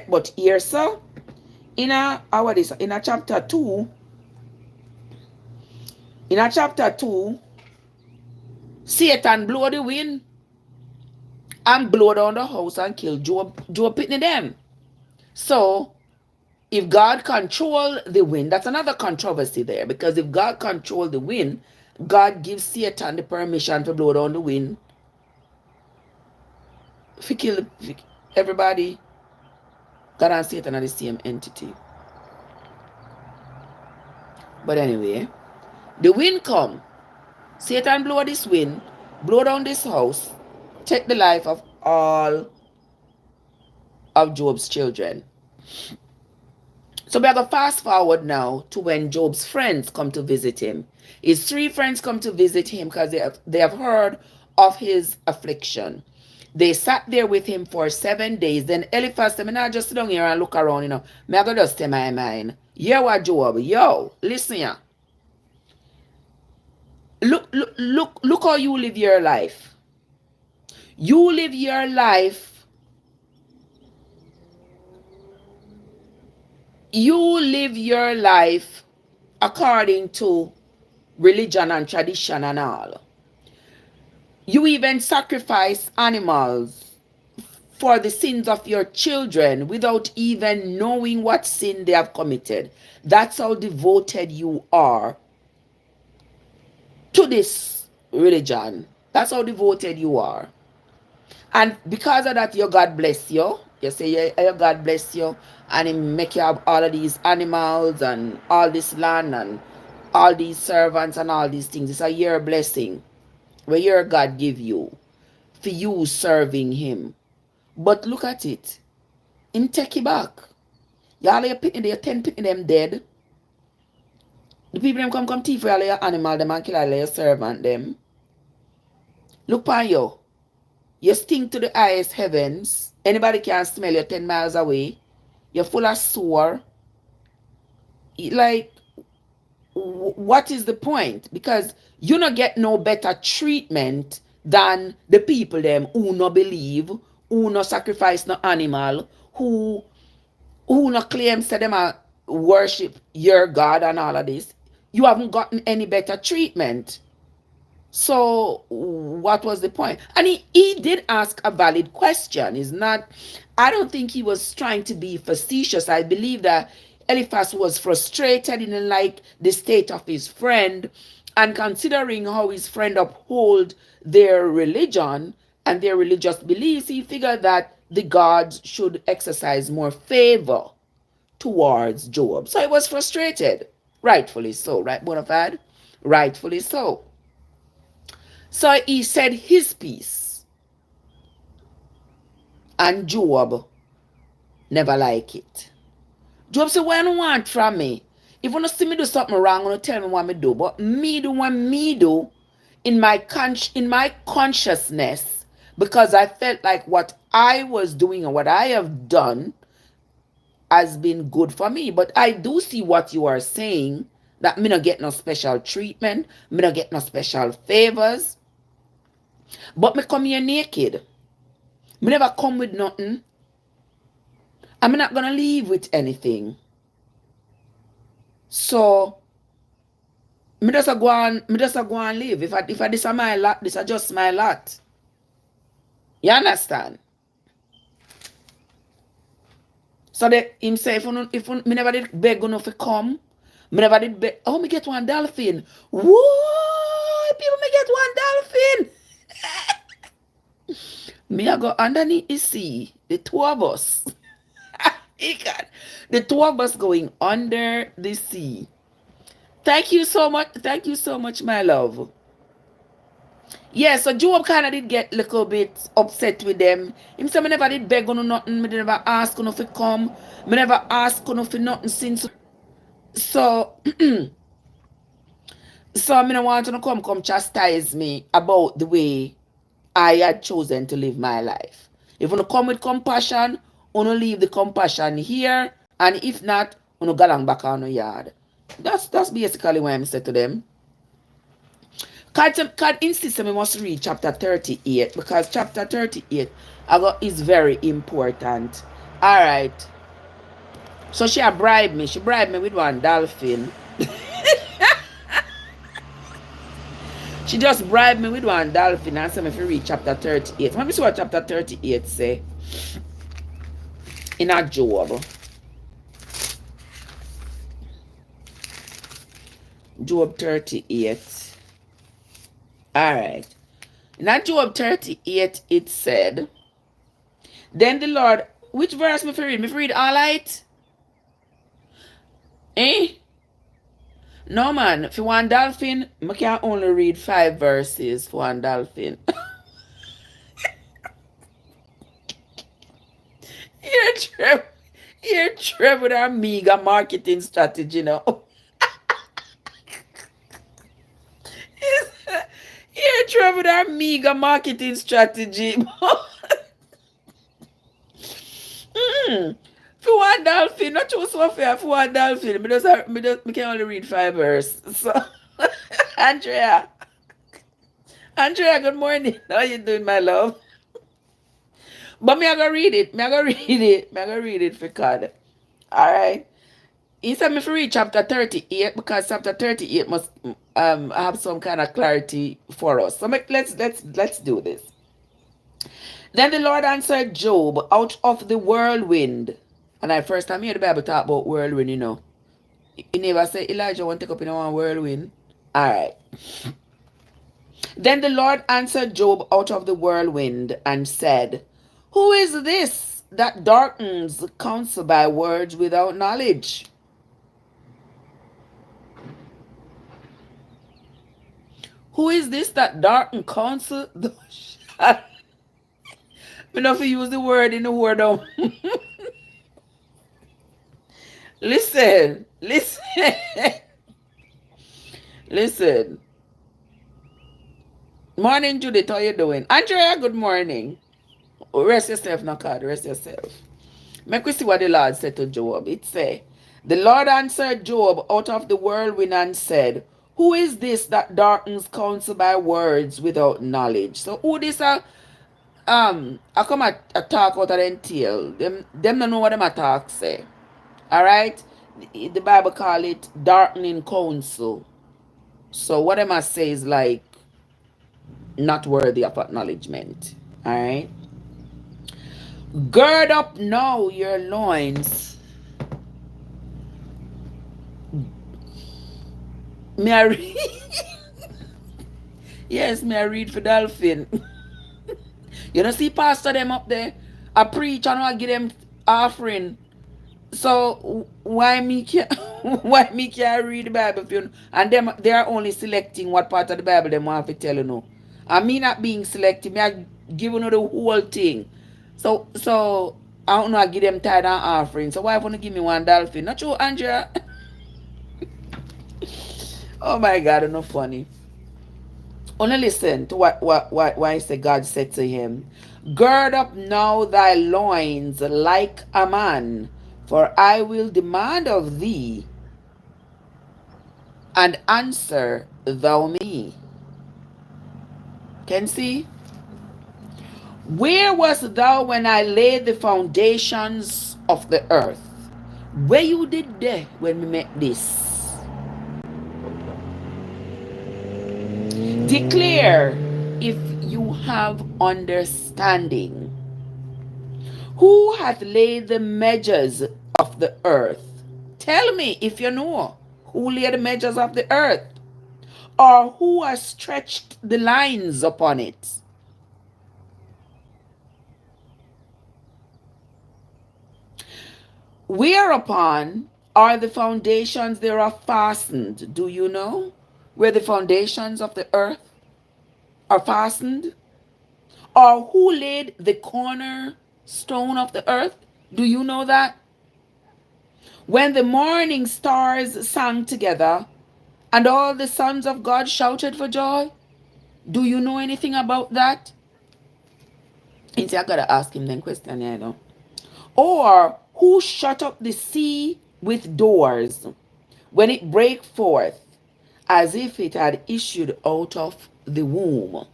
But here so, in a chapter 2, Satan blow the wind and blow down the house and kill Job pitney them. So if God control the wind, that's another controversy there, because if God control the wind, God gives Satan the permission to blow down the wind. If he kill everybody, God and Satan are the same entity. But anyway, the wind come. Satan blow this wind, blow down this house, take the life of all of Job's children. So we are going to fast forward now to when Job's friends come to visit him. His 3 friends come to visit him because they have heard of his affliction. They sat there with him for 7 days. Then Eliphaz said, "I just sit down here and look around, I'm going to just tell my mind. Yo, what Job? Yo, listen here. Look how you live your life. You live your life. You live your life according to religion and tradition and all. You even sacrifice animals for the sins of your children without even knowing what sin they have committed. That's how devoted you are to this religion. That's how devoted you are. And because of that, your God bless you. You say, your God bless you. And he make you have all of these animals and all this land and all these servants and all these things. It's a your blessing where your God give you for you serving him. But look at it. Him take it back. Y'all your pitney, your 10 pitney them dead. The people them come thief for all your animal them and kill all your servant them. Look on you. You stink to the highest heavens. Anybody can smell you 10 miles away. You're full of sore. Like, what is the point? Because you not get no better treatment than the people them who no believe, who no sacrifice no animal, who no claim say them a worship your God and all of this. You haven't gotten any better treatment. So what was the point? And he did ask a valid question. I don't think he was trying to be facetious. I believe that Eliphaz was frustrated. He didn't like the state of his friend. And considering how his friend uphold their religion and their religious beliefs, he figured that the gods should exercise more favor towards Job. So he was frustrated. Rightfully so, right, Bonafide? Rightfully so. So he said his piece. And Job never like it. Job said, what you want from me? If you want to see me do something wrong, you want to tell me what me do. But me do what me do in my consciousness, because I felt like what I was doing and what I have done has been good for me. But I do see what you are saying, that me not get no special treatment, me not get no special favors. But me come here naked. Me never come with nothing. I'm not gonna leave with anything. So me just go and live. If I this is my lot, this is just my lot. You understand? So that him say me never did beg enough to come. Me never did beg. Oh, me get one dolphin. Whoa, people me get one dolphin. Me I go underneath the sea. The two of us. The two of us going under the sea. Thank you so much. Thank you so much, my love. Yeah, so Job kind of did get a little bit upset with them. Him say, me never did beg on nothing. Me never ask on if it come. Me never ask on if nothing since. So, so I don't want to come chastise me about the way I had chosen to live my life. If you come with compassion, you leave the compassion here. And if not, you go along back on the yard. That's basically what I'm saying to them. God insists we must read chapter 38 because chapter 38 is very important. Alright. So she bribed me. She bribed me with one dolphin. She just bribed me with one dolphin and said if you read chapter 38. Let me see what chapter 38 say. In a Job. Job 38. Alright. In Job 38, it said, then the Lord, which verse me for read? Me for read all right? Eh? No man, for one dolphin, I can only read 5 verses for one dolphin. Here Trev with our mega marketing strategy now. Here Trev with our mega marketing strategy. For one dolphin, not too so fair for one dolphin. Me can only read 5 verses. So Andrea, good morning. How you doing, my love? But me I go read it. Me I go read it for God. Alright. He said me for read chapter 38 because chapter 38 must have some kind of clarity for us. So let's do this. Then the Lord answered Job out of the whirlwind. And I first time hear the Bible talk about whirlwind, you know. He never say Elijah won't take up in one whirlwind. Alright. Then the Lord answered Job out of the whirlwind and said, who is this that darkens counsel by words without knowledge? Who is this that darkens counsel? Me not to use the word in the word of. Listen. Listen. Morning, Judith. How you doing? Andrea, good morning. Rest yourself, Nakad. Rest yourself. Make we see what the Lord said to Job. It say, the Lord answered Job out of the whirlwind and said, who is this that darkens counsel by words without knowledge? So who this I come at talk out of them tail. Them don't know what them attack say. Alright? The Bible call it darkening counsel. So what them say is like not worthy of acknowledgement. Alright? Gird up now your loins. May I read? Yes, may I read for dolphin. You don't see pastor them up there? I preach and I give them offering. So why me can't read the Bible for you? And them they are only selecting what part of the Bible they want to tell you know. And me not being selective, me I give you the whole thing. So I don't know I give them tithe and offering. So why want to give me one dolphin? Not true, Andrea. Oh my God, it's not funny. Only listen to what he said. God said to him, gird up now thy loins like a man, for I will demand of thee, and answer thou me. Can see? Where wast thou when I laid the foundations of the earth? Where you did there when we met this? Declare if you have understanding. Who hath laid the measures of the earth? Tell me if you know. Who laid the measures of the earth? Or who has stretched the lines upon it? Whereupon are the foundations thereof fastened? Do you know where the foundations of the earth are fastened? Or who laid the cornerstone of the earth? Do you know that? When the morning stars sang together and all the sons of God shouted for joy? Do you know anything about that? And see, I gotta ask him then question, you know. Or who shut up the sea with doors when it brake forth as if it had issued out of the womb?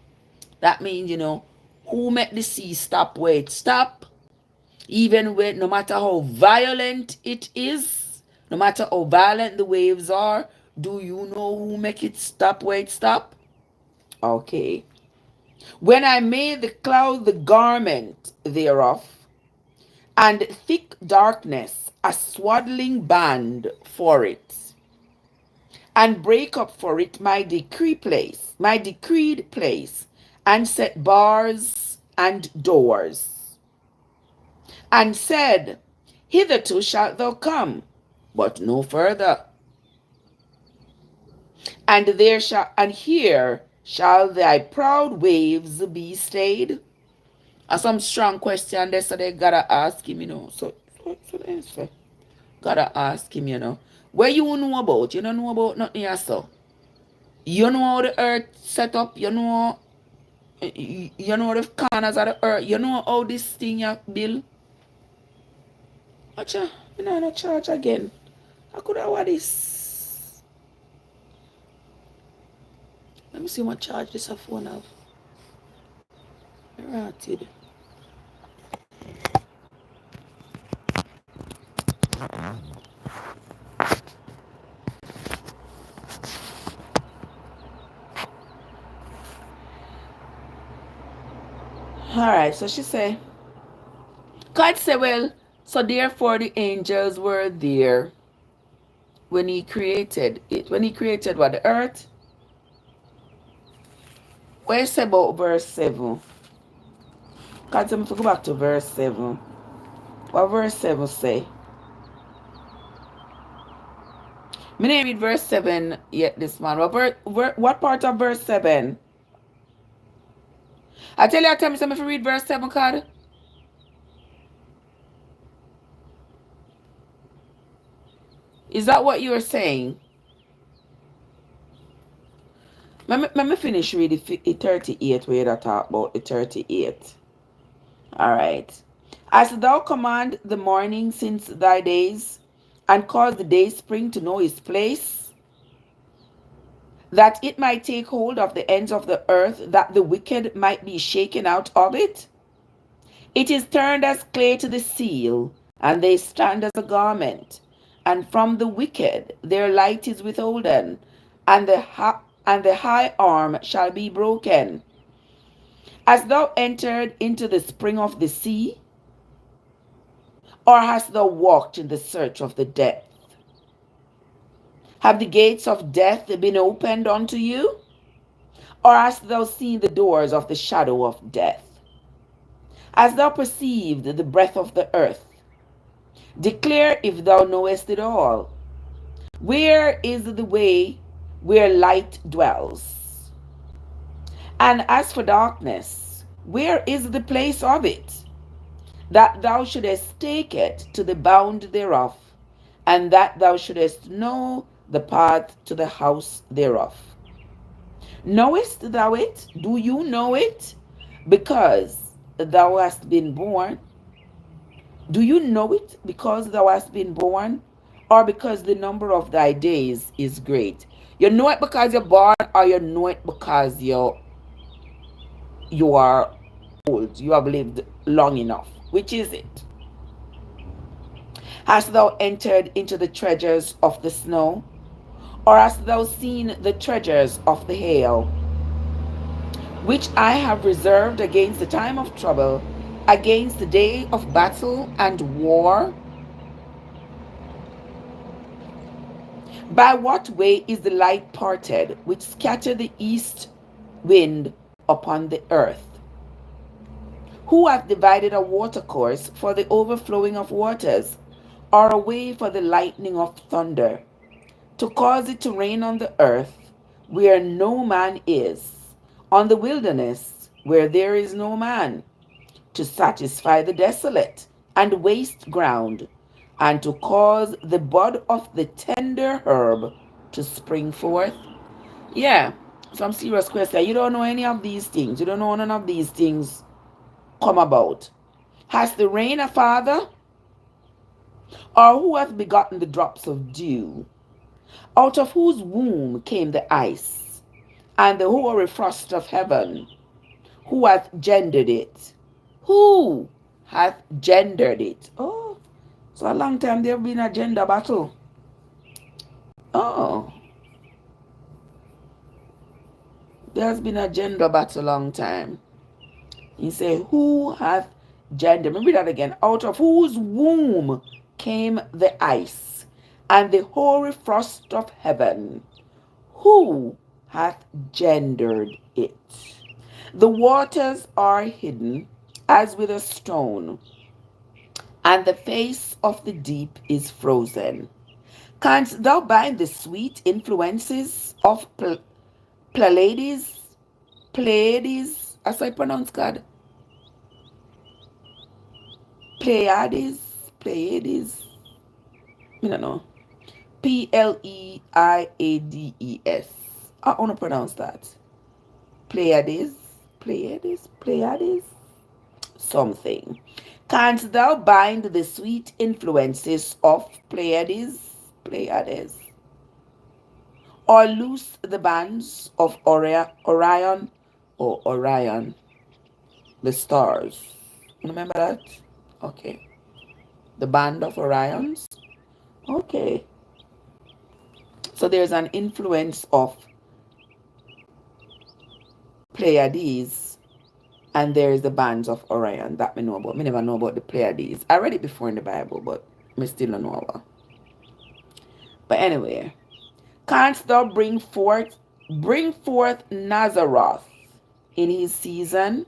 That means, you know, who made the sea stop where it stop? Even when, no matter how violent it is, no matter how violent the waves are, do you know who make it stop where it stop? Okay. When I made the cloud the garment thereof, and thick darkness a swaddling band for it, and break up for it my decreed place, and set bars and doors, and said, Hitherto shalt thou come, but no further. And here shall thy proud waves be stayed. Some strong question there, so they gotta ask him, you know. So they say, gotta ask him, you know. Where you know about? You don't know about nothing else, so. You know how the earth set up, you know the corners of the earth, you know how this thing you build. Watch out, you know, no charge again. I could have what this. Let me see what charge this phone have. Right. Alright, so she say, God said, well, so therefore the angels were there when he created it. When he created what? The earth? Where's about verse 7? God said me to go back to verse 7. What verse 7 say? Me didn't read verse 7 yet this man. What part of verse 7? I tell me something if you read verse 7, God. Is that what you are saying? Let me finish reading the 38 where you talk about the 38. Alright. As thou command the morning since thy days, and cause the day spring to know his place, that it might take hold of the ends of the earth, that the wicked might be shaken out of it. It is turned as clay to the seal, and they stand as a garment. And from the wicked their light is withholden, and the high arm shall be broken. Hast thou entered into the spring of the sea? Or hast thou walked in the search of the depth? Have the gates of death been opened unto you? Or hast thou seen the doors of the shadow of death? Hast thou perceived the breadth of the earth? Declare if thou knowest it all. Where is the way where light dwells? And as for darkness, where is the place of it? That thou shouldest take it to the bound thereof, and that thou shouldest know the path to the house thereof. Knowest thou it? Do you know it? Because thou hast been born. Do you know it because thou hast been born, or because the number of thy days is great? You know it because you're born, or you know it because you are old, you have lived long enough? Which is it? Hast thou entered into the treasures of the snow, or hast thou seen the treasures of the hail, which I have reserved against the time of trouble against the day of battle and war? By what way is the light parted, which scattered the east wind upon the earth? Who hath divided a watercourse for the overflowing of waters, or a way for the lightning of thunder, to cause it to rain on the earth where no man is, on the wilderness where there is no man, to satisfy the desolate and waste ground, and to cause the bud of the tender herb to spring forth? Yeah, some serious question. You don't know any of these things. You don't know none of these things come about. Has the rain a father? Or who hath begotten the drops of dew? Out of whose womb came the ice, and the hoary frost of heaven? Who hath gendered it? Who hath gendered it? Oh, so a long time there have been a gender battle. Oh, there's been a gender battle a long time. He say, who hath gendered? Let me read that again. Out of whose womb came the ice, and the hoary frost of heaven? Who hath gendered it? The waters are hidden as with a stone, and the face of the deep is frozen. Canst thou bind the sweet influences of Pleiades? Pleiades, as I pronounce God. Pleiades, Pleiades. I don't know. Pleiades. I want to pronounce that. Pleiades, Pleiades, Pleiades, something. Canst thou bind the sweet influences of Pleiades, Pleiades, or loose the bands of Orion, or Orion, the stars? Remember that? Okay. The band of Orions? Okay. So there's an influence of Pleiades, and there is the bands of Orion that me know about. Me never know about the Pleiades. I read it before in the Bible, but me still don't know about. But anyway, canst thou bring forth Nazareth in his season?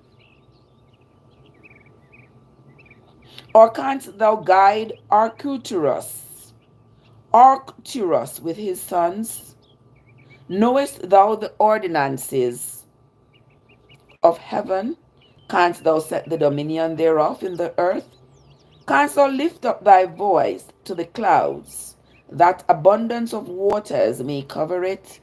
Or canst thou guide Arcturus with his sons? Knowest thou the ordinances of heaven? Canst thou set the dominion thereof in the earth? Canst thou lift up thy voice to the clouds, that abundance of waters may cover it?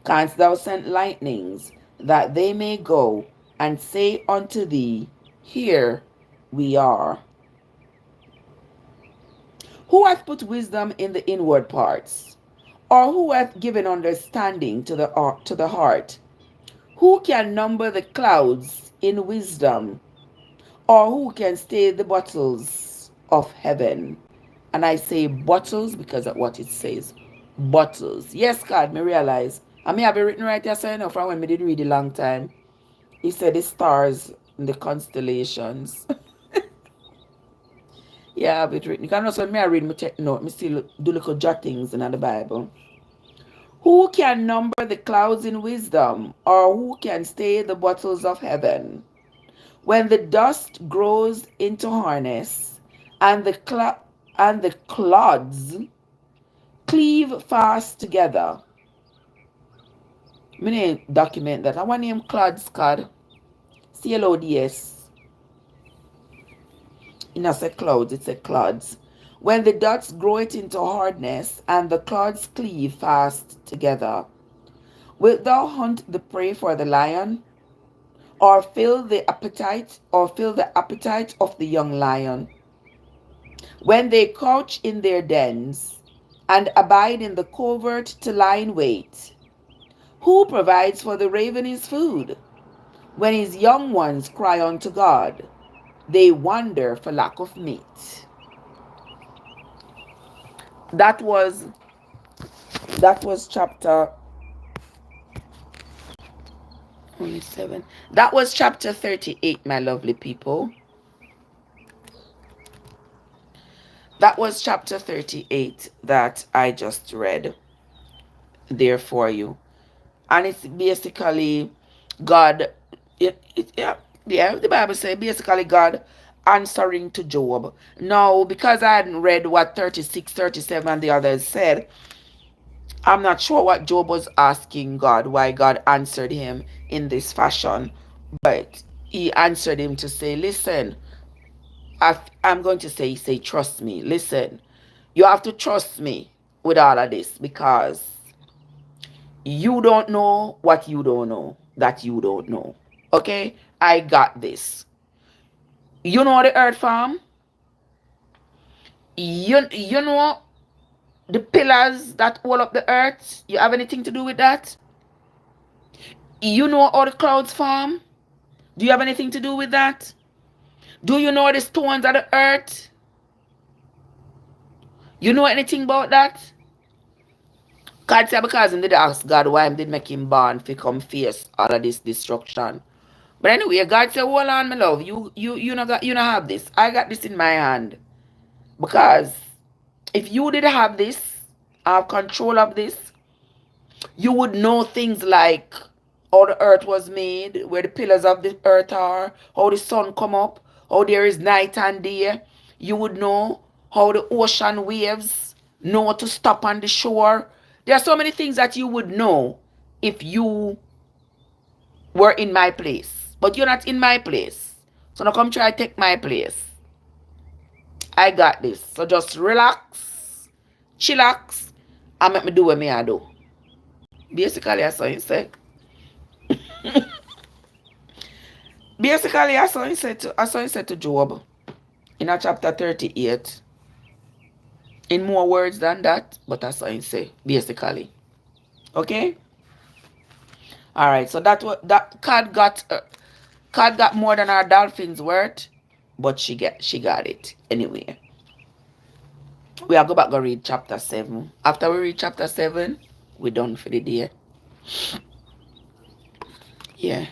Canst thou send lightnings, that they may go and say unto thee, Here we are? Who hath put wisdom in the inward parts? Or who hath given understanding to the heart? Who can number the clouds in wisdom? Or who can stay the bottles of heaven? And I say bottles because of what it says. Bottles. Yes, God, me realize. I may have it written right here, so enough from when me did read a long time. He said the stars and the constellations. Yeah, I have it written. You can also me I read, me take note, me still do little jottings in the Bible. Who can number the clouds in wisdom, or who can stay the bottles of heaven? When the dust grows into harness, and the clods cleave fast together. Me name document that. I want name clods, card. CLODS. It not say clouds, it say clods. When the dots grow it into hardness, and the clods cleave fast together. Wilt thou hunt the prey for the lion, or fill the appetite of the young lion? When they couch in their dens, and abide in the covert to lie in wait, who provides for the raven his food? When his young ones cry unto God, they wander for lack of meat. That was chapter 7. That was chapter 38, my lovely people. That was chapter 38 that I just read there for you. And it's basically God, yeah, the Bible says basically God answering to Job. Now, because I hadn't read what 36, 37, and the others said, I'm not sure what Job was asking God, why God answered him in this fashion. But he answered him to say, listen, I'm going to say, trust me. Listen, you have to trust me with all of this because you don't know what you don't know that you don't know. Okay? I got this. You know the earth farm? You know the pillars that hold up the earth? You have anything to do with that? You know how the clouds form? Do you have anything to do with that? Do you know the stones of the earth? You know anything about that? God said because him did ask God why him did make him born to come face all of this destruction. But anyway, God said, hold on, my love. You not have this. I got this in my hand. Because if you did have this, have control of this, you would know things like how the earth was made, where the pillars of the earth are, how the sun come up, how there is night and day. You would know how the ocean waves know to stop on the shore. There are so many things that you would know if you were in my place. But you're not in my place. So now come try to take my place. I got this. So just relax, chillax, and make me do what me I do. Basically, that's what he said. Basically, that's what he said to Job in a chapter 38. In more words than that, but that's what he said, basically. Okay? Alright, so that cat got more than our dolphin's worth, but she got it anyway. We are go back and read chapter 7. After we read chapter 7, we're done for the day. Yeah.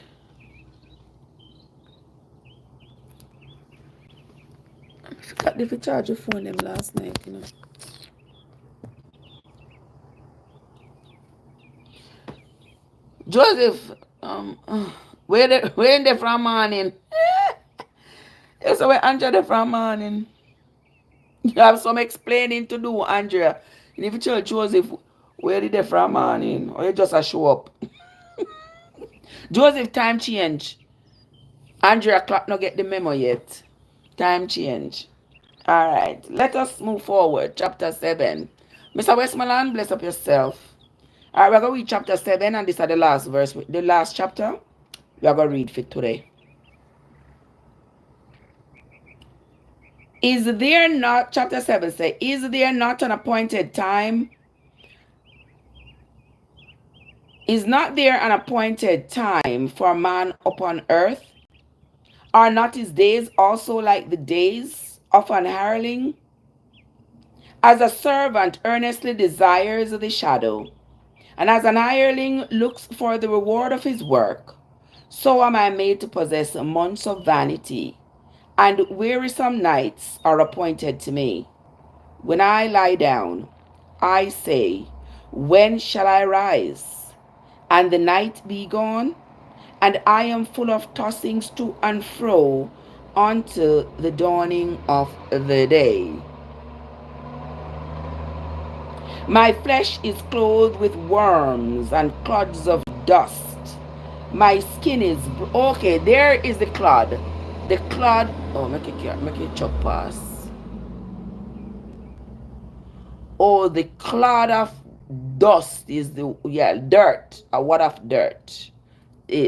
I forgot if you charge your phone them last night, you know. Joseph, where in there from morning? Yes, where Andrea there from morning. You have some explaining to do, Andrea. And if you tell Joseph, where did they from morning? Or you just a show up? Joseph, time change. Andrea clock not get the memo yet. Time change. Alright, let us move forward. Chapter 7. Mr. Westmoreland, bless up yourself. Alright, we're going to read chapter 7, and this is the last verse. The last chapter, we're going to read for today. Is there not, chapter 7 say, is there not an appointed time? Is not there an appointed time for man upon earth? Are not his days also like the days of an hireling? As a servant earnestly desires the shadow, and as an hireling looks for the reward of his work, so am I made to possess months of vanity, and wearisome nights are appointed to me. When I lie down, I say, when shall I rise? And the night be gone? And I am full of tossings to and fro unto the dawning of the day. My flesh is clothed with worms and clods of dust. My skin is okay. There is the clod. The clod. Oh, make it chop pass. Oh, the clod of dust is the dirt. A wad of dirt.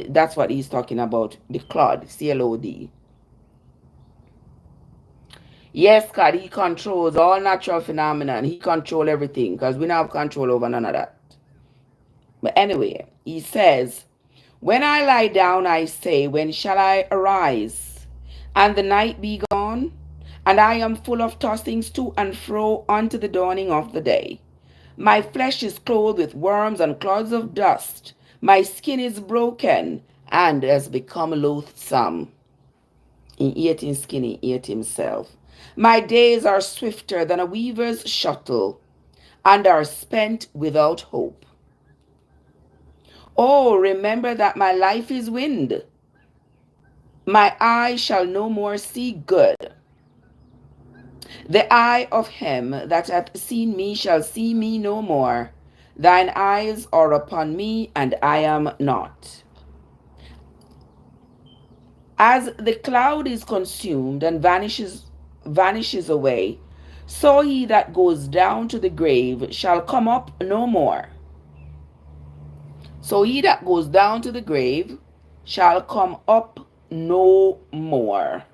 That's what he's talking about. The clod. CLOD. Yes, God, he controls all natural phenomena. He controls everything because we don't have control over none of that. But anyway, he says, when I lie down, I say, when shall I arise? And the night be gone? And I am full of tossings to and fro unto the dawning of the day. My flesh is clothed with worms and clods of dust. My skin is broken and has become loathsome. He ate his skin, he ate himself. My days are swifter than a weaver's shuttle, and are spent without hope. Oh, remember that my life is wind. My eye shall no more see good. The eye of him that hath seen me shall see me no more. Thine eyes are upon me, and I am not. As the cloud is consumed and vanishes away, so he that goes down to the grave shall come up no more. So he that goes down to the grave shall come up no more.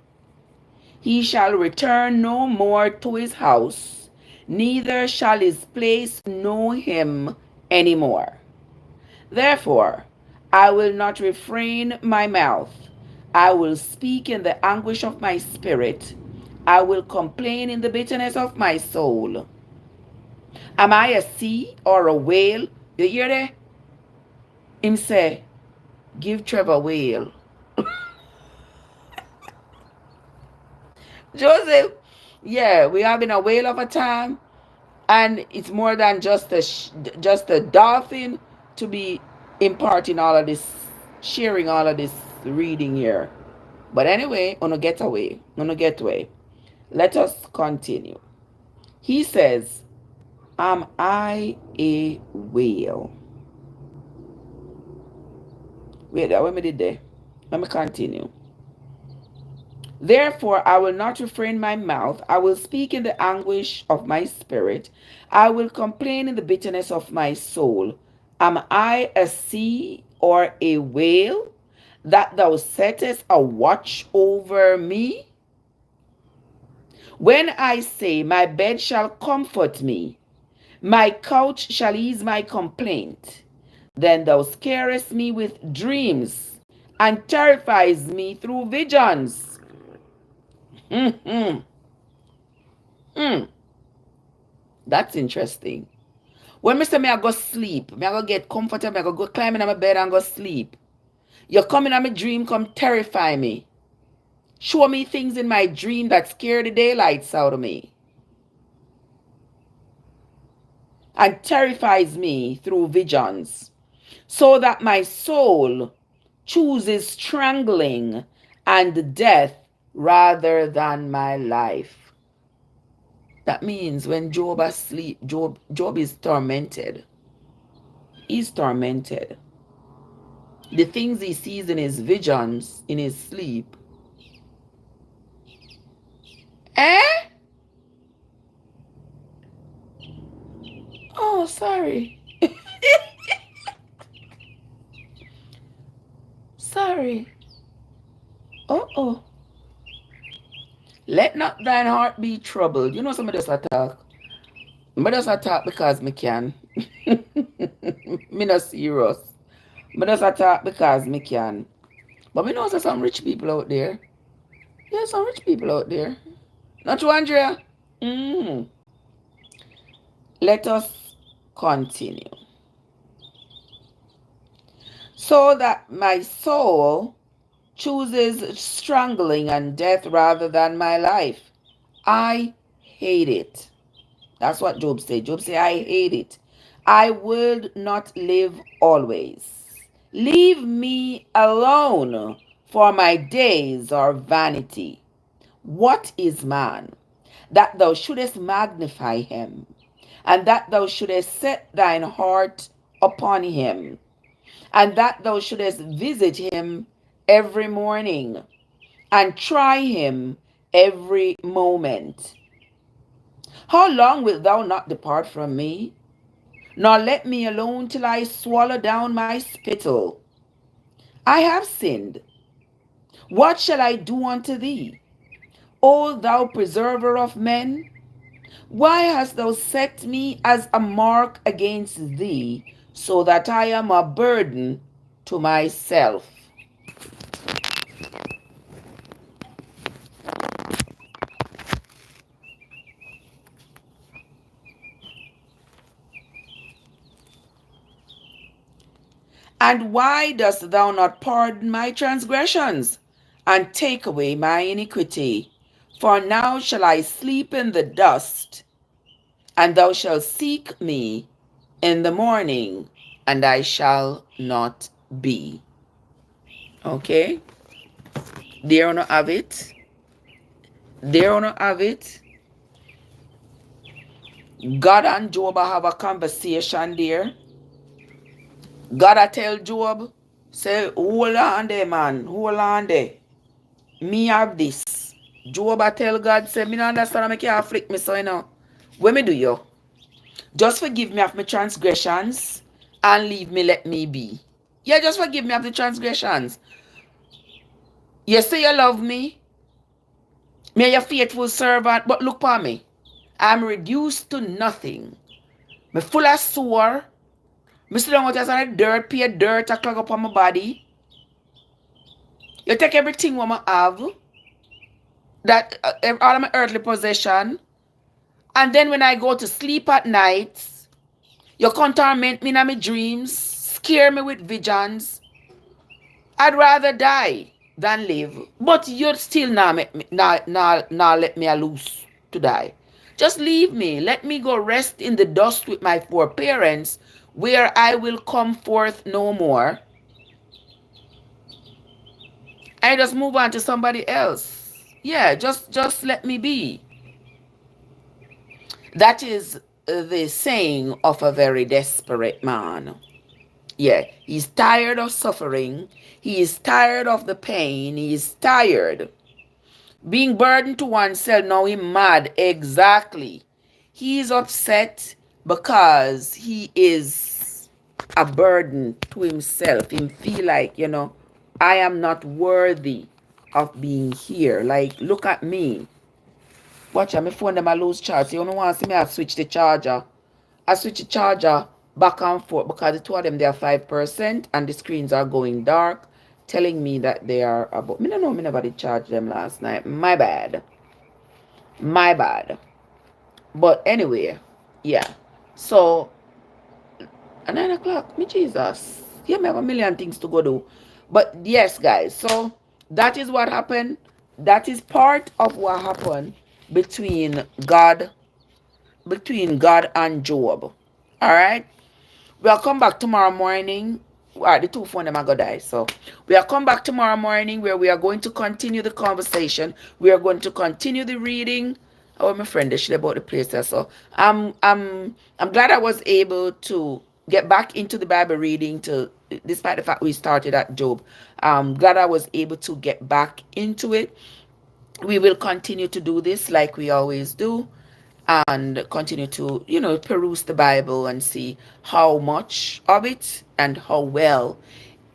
He shall return no more to his house, neither shall his place know him any more. Therefore, I will not refrain my mouth. I will speak in the anguish of my spirit. I will complain in the bitterness of my soul. Am I a sea or a whale? You hear that? Him say, give Trevor a whale. Joseph, yeah, we having a whale of a time, and it's more than just a dolphin to be imparting all of this, sharing all of this reading here. But anyway, on a getaway, let us continue. He says, am I a whale? Wait, what me did there? Let me continue. Therefore, I will not refrain my mouth. I will speak in the anguish of my spirit. I will complain in the bitterness of my soul. Am I a sea or a whale that thou settest a watch over me? When I say, my bed shall comfort me, my couch shall ease my complaint, then thou scarest me with dreams and terrifies me through visions. Mm-hmm. That's interesting. When me say me I go sleep, me I go get comfortable, me I go climb in my bed and go sleep. You come in my dream, come terrify me. Show me things in my dream that scare the daylights out of me. And terrifies me through visions. So that my soul chooses strangling and death rather than my life. That means when Job asleep, Job is tormented. He's tormented. The things he sees in his visions, in his sleep. Eh? Oh, sorry. Sorry. Oh. Let not thine heart be troubled. You know some of us attack. I just attack because me can. Me not serious. I just attack because me can. But we know there's some rich people out there. Yeah, some rich people out there. Not you, Andrea? Mm. Let us continue. So that my soul chooses strangling and death rather than my life. I hate it. That's what Job said. Job said, I hate it. I will not live always. Leave me alone, for my days are vanity. What is man, that thou shouldest magnify him, and that thou shouldest set thine heart upon him, and that thou shouldest visit him every morning, and try him every moment? How long wilt thou not depart from me, nor let me alone till I swallow down my spittle? I have sinned. What shall I do unto thee, O thou preserver of men? Why hast thou set me as a mark against thee, so that I am a burden to myself? And why dost thou not pardon my transgressions, and take away my iniquity? For now shall I sleep in the dust, and thou shalt seek me in the morning, and I shall not be. Okay? There you have it. There you have it. God and Job have a conversation there. God I tell Job, say, hold on there, man. Hold on there. Me have this. Job I tell God, say, me not understand how me can afflict me, so you know. What me do you? Just forgive me of my transgressions and leave me, let me be. Yeah, just forgive me of the transgressions. You say you love me. Me your faithful servant, but look for me. I'm reduced to nothing. Me full of sore. Me sit down with us on the dirt, pay dirt to clog up on my body. You take everything what I have, that all of my earthly possession, and then when I go to sleep at night, you come torment me in my dreams, scare me with visions. I'd rather die than live. But you still not let me loose to die. Just leave me. Let me go rest in the dust with my poor parents, where I will come forth no more. I just move on to somebody else. Yeah, just let me be. That is the saying of a very desperate man. Yeah, he's tired of suffering. He is tired of the pain. He is tired. Being burdened to oneself, now he's mad. Exactly. He is upset because he is a burden to himself. He feel like, I am not worthy of being here. Like, look at me. Watch out, my phone them I lose charge. You don't want to see me, I switch the charger. I switch the charger back and forth because the two of them, they are 5% and the screens are going dark, telling me that they are about. Me don't know, me never did charge them last night. My bad. My bad. But anyway, yeah. So, at 9 o'clock, me Jesus. Yeah, me have a million things to go do. But yes, guys, so that is what happened. That is part of what happened between God and Job. All right. We'll come back tomorrow morning. The two phone them are gonna die. So we'll come back tomorrow morning where we are going to continue the conversation. We are going to continue the reading. Oh, my friend, they should about the place there. So I'm glad I was able to get back into the Bible reading despite the fact we started at Job. I'm glad I was able to get back into it. We will continue to do this like we always do, and continue to peruse the Bible and see how much of it and how well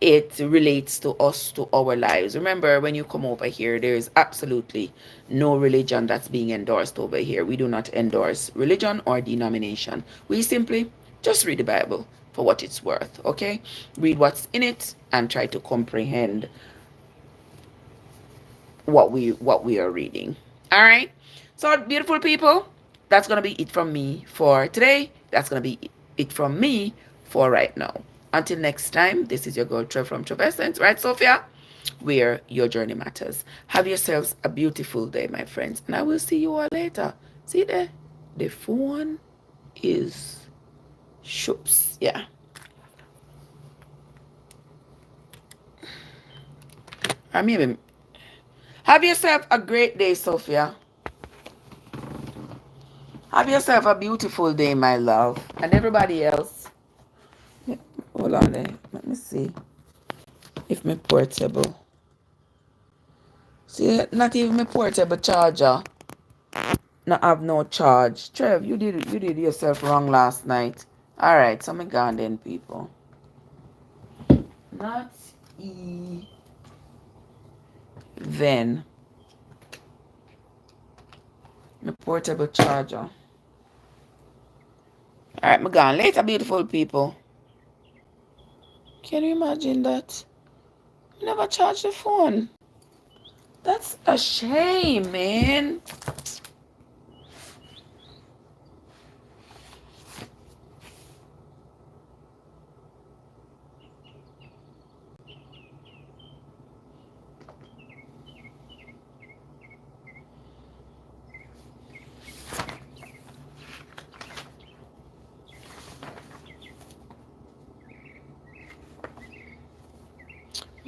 it relates to us, to our lives. Remember, when you come over here, there is absolutely no religion that's being endorsed over here. We do not endorse religion or denomination. We simply just read the Bible for what it's worth. Okay, read what's in it and try to comprehend what we are reading. All right, so beautiful people, that's gonna be it from me for today. That's gonna be it from me for right now. Until next time, this is your girl Trev from Trevessence, right, Sophia? Where your journey matters. Have yourselves a beautiful day, my friends, and I will see you all later. See there, the phone is shoops. Yeah. I mean, have yourself a great day, Sophia. Have yourself a beautiful day, my love. And everybody else. Hold on there. Let me see if my portable. See, not even my portable charger. Not have no charge. Trev, you did yourself wrong last night. Alright, so I'm gone then, people. Not even my portable charger. Alright, I'm gone. Later, beautiful people. Can you imagine that? I never charged the phone. That's a shame, man.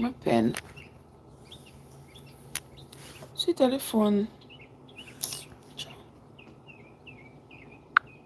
My pen. See telephone.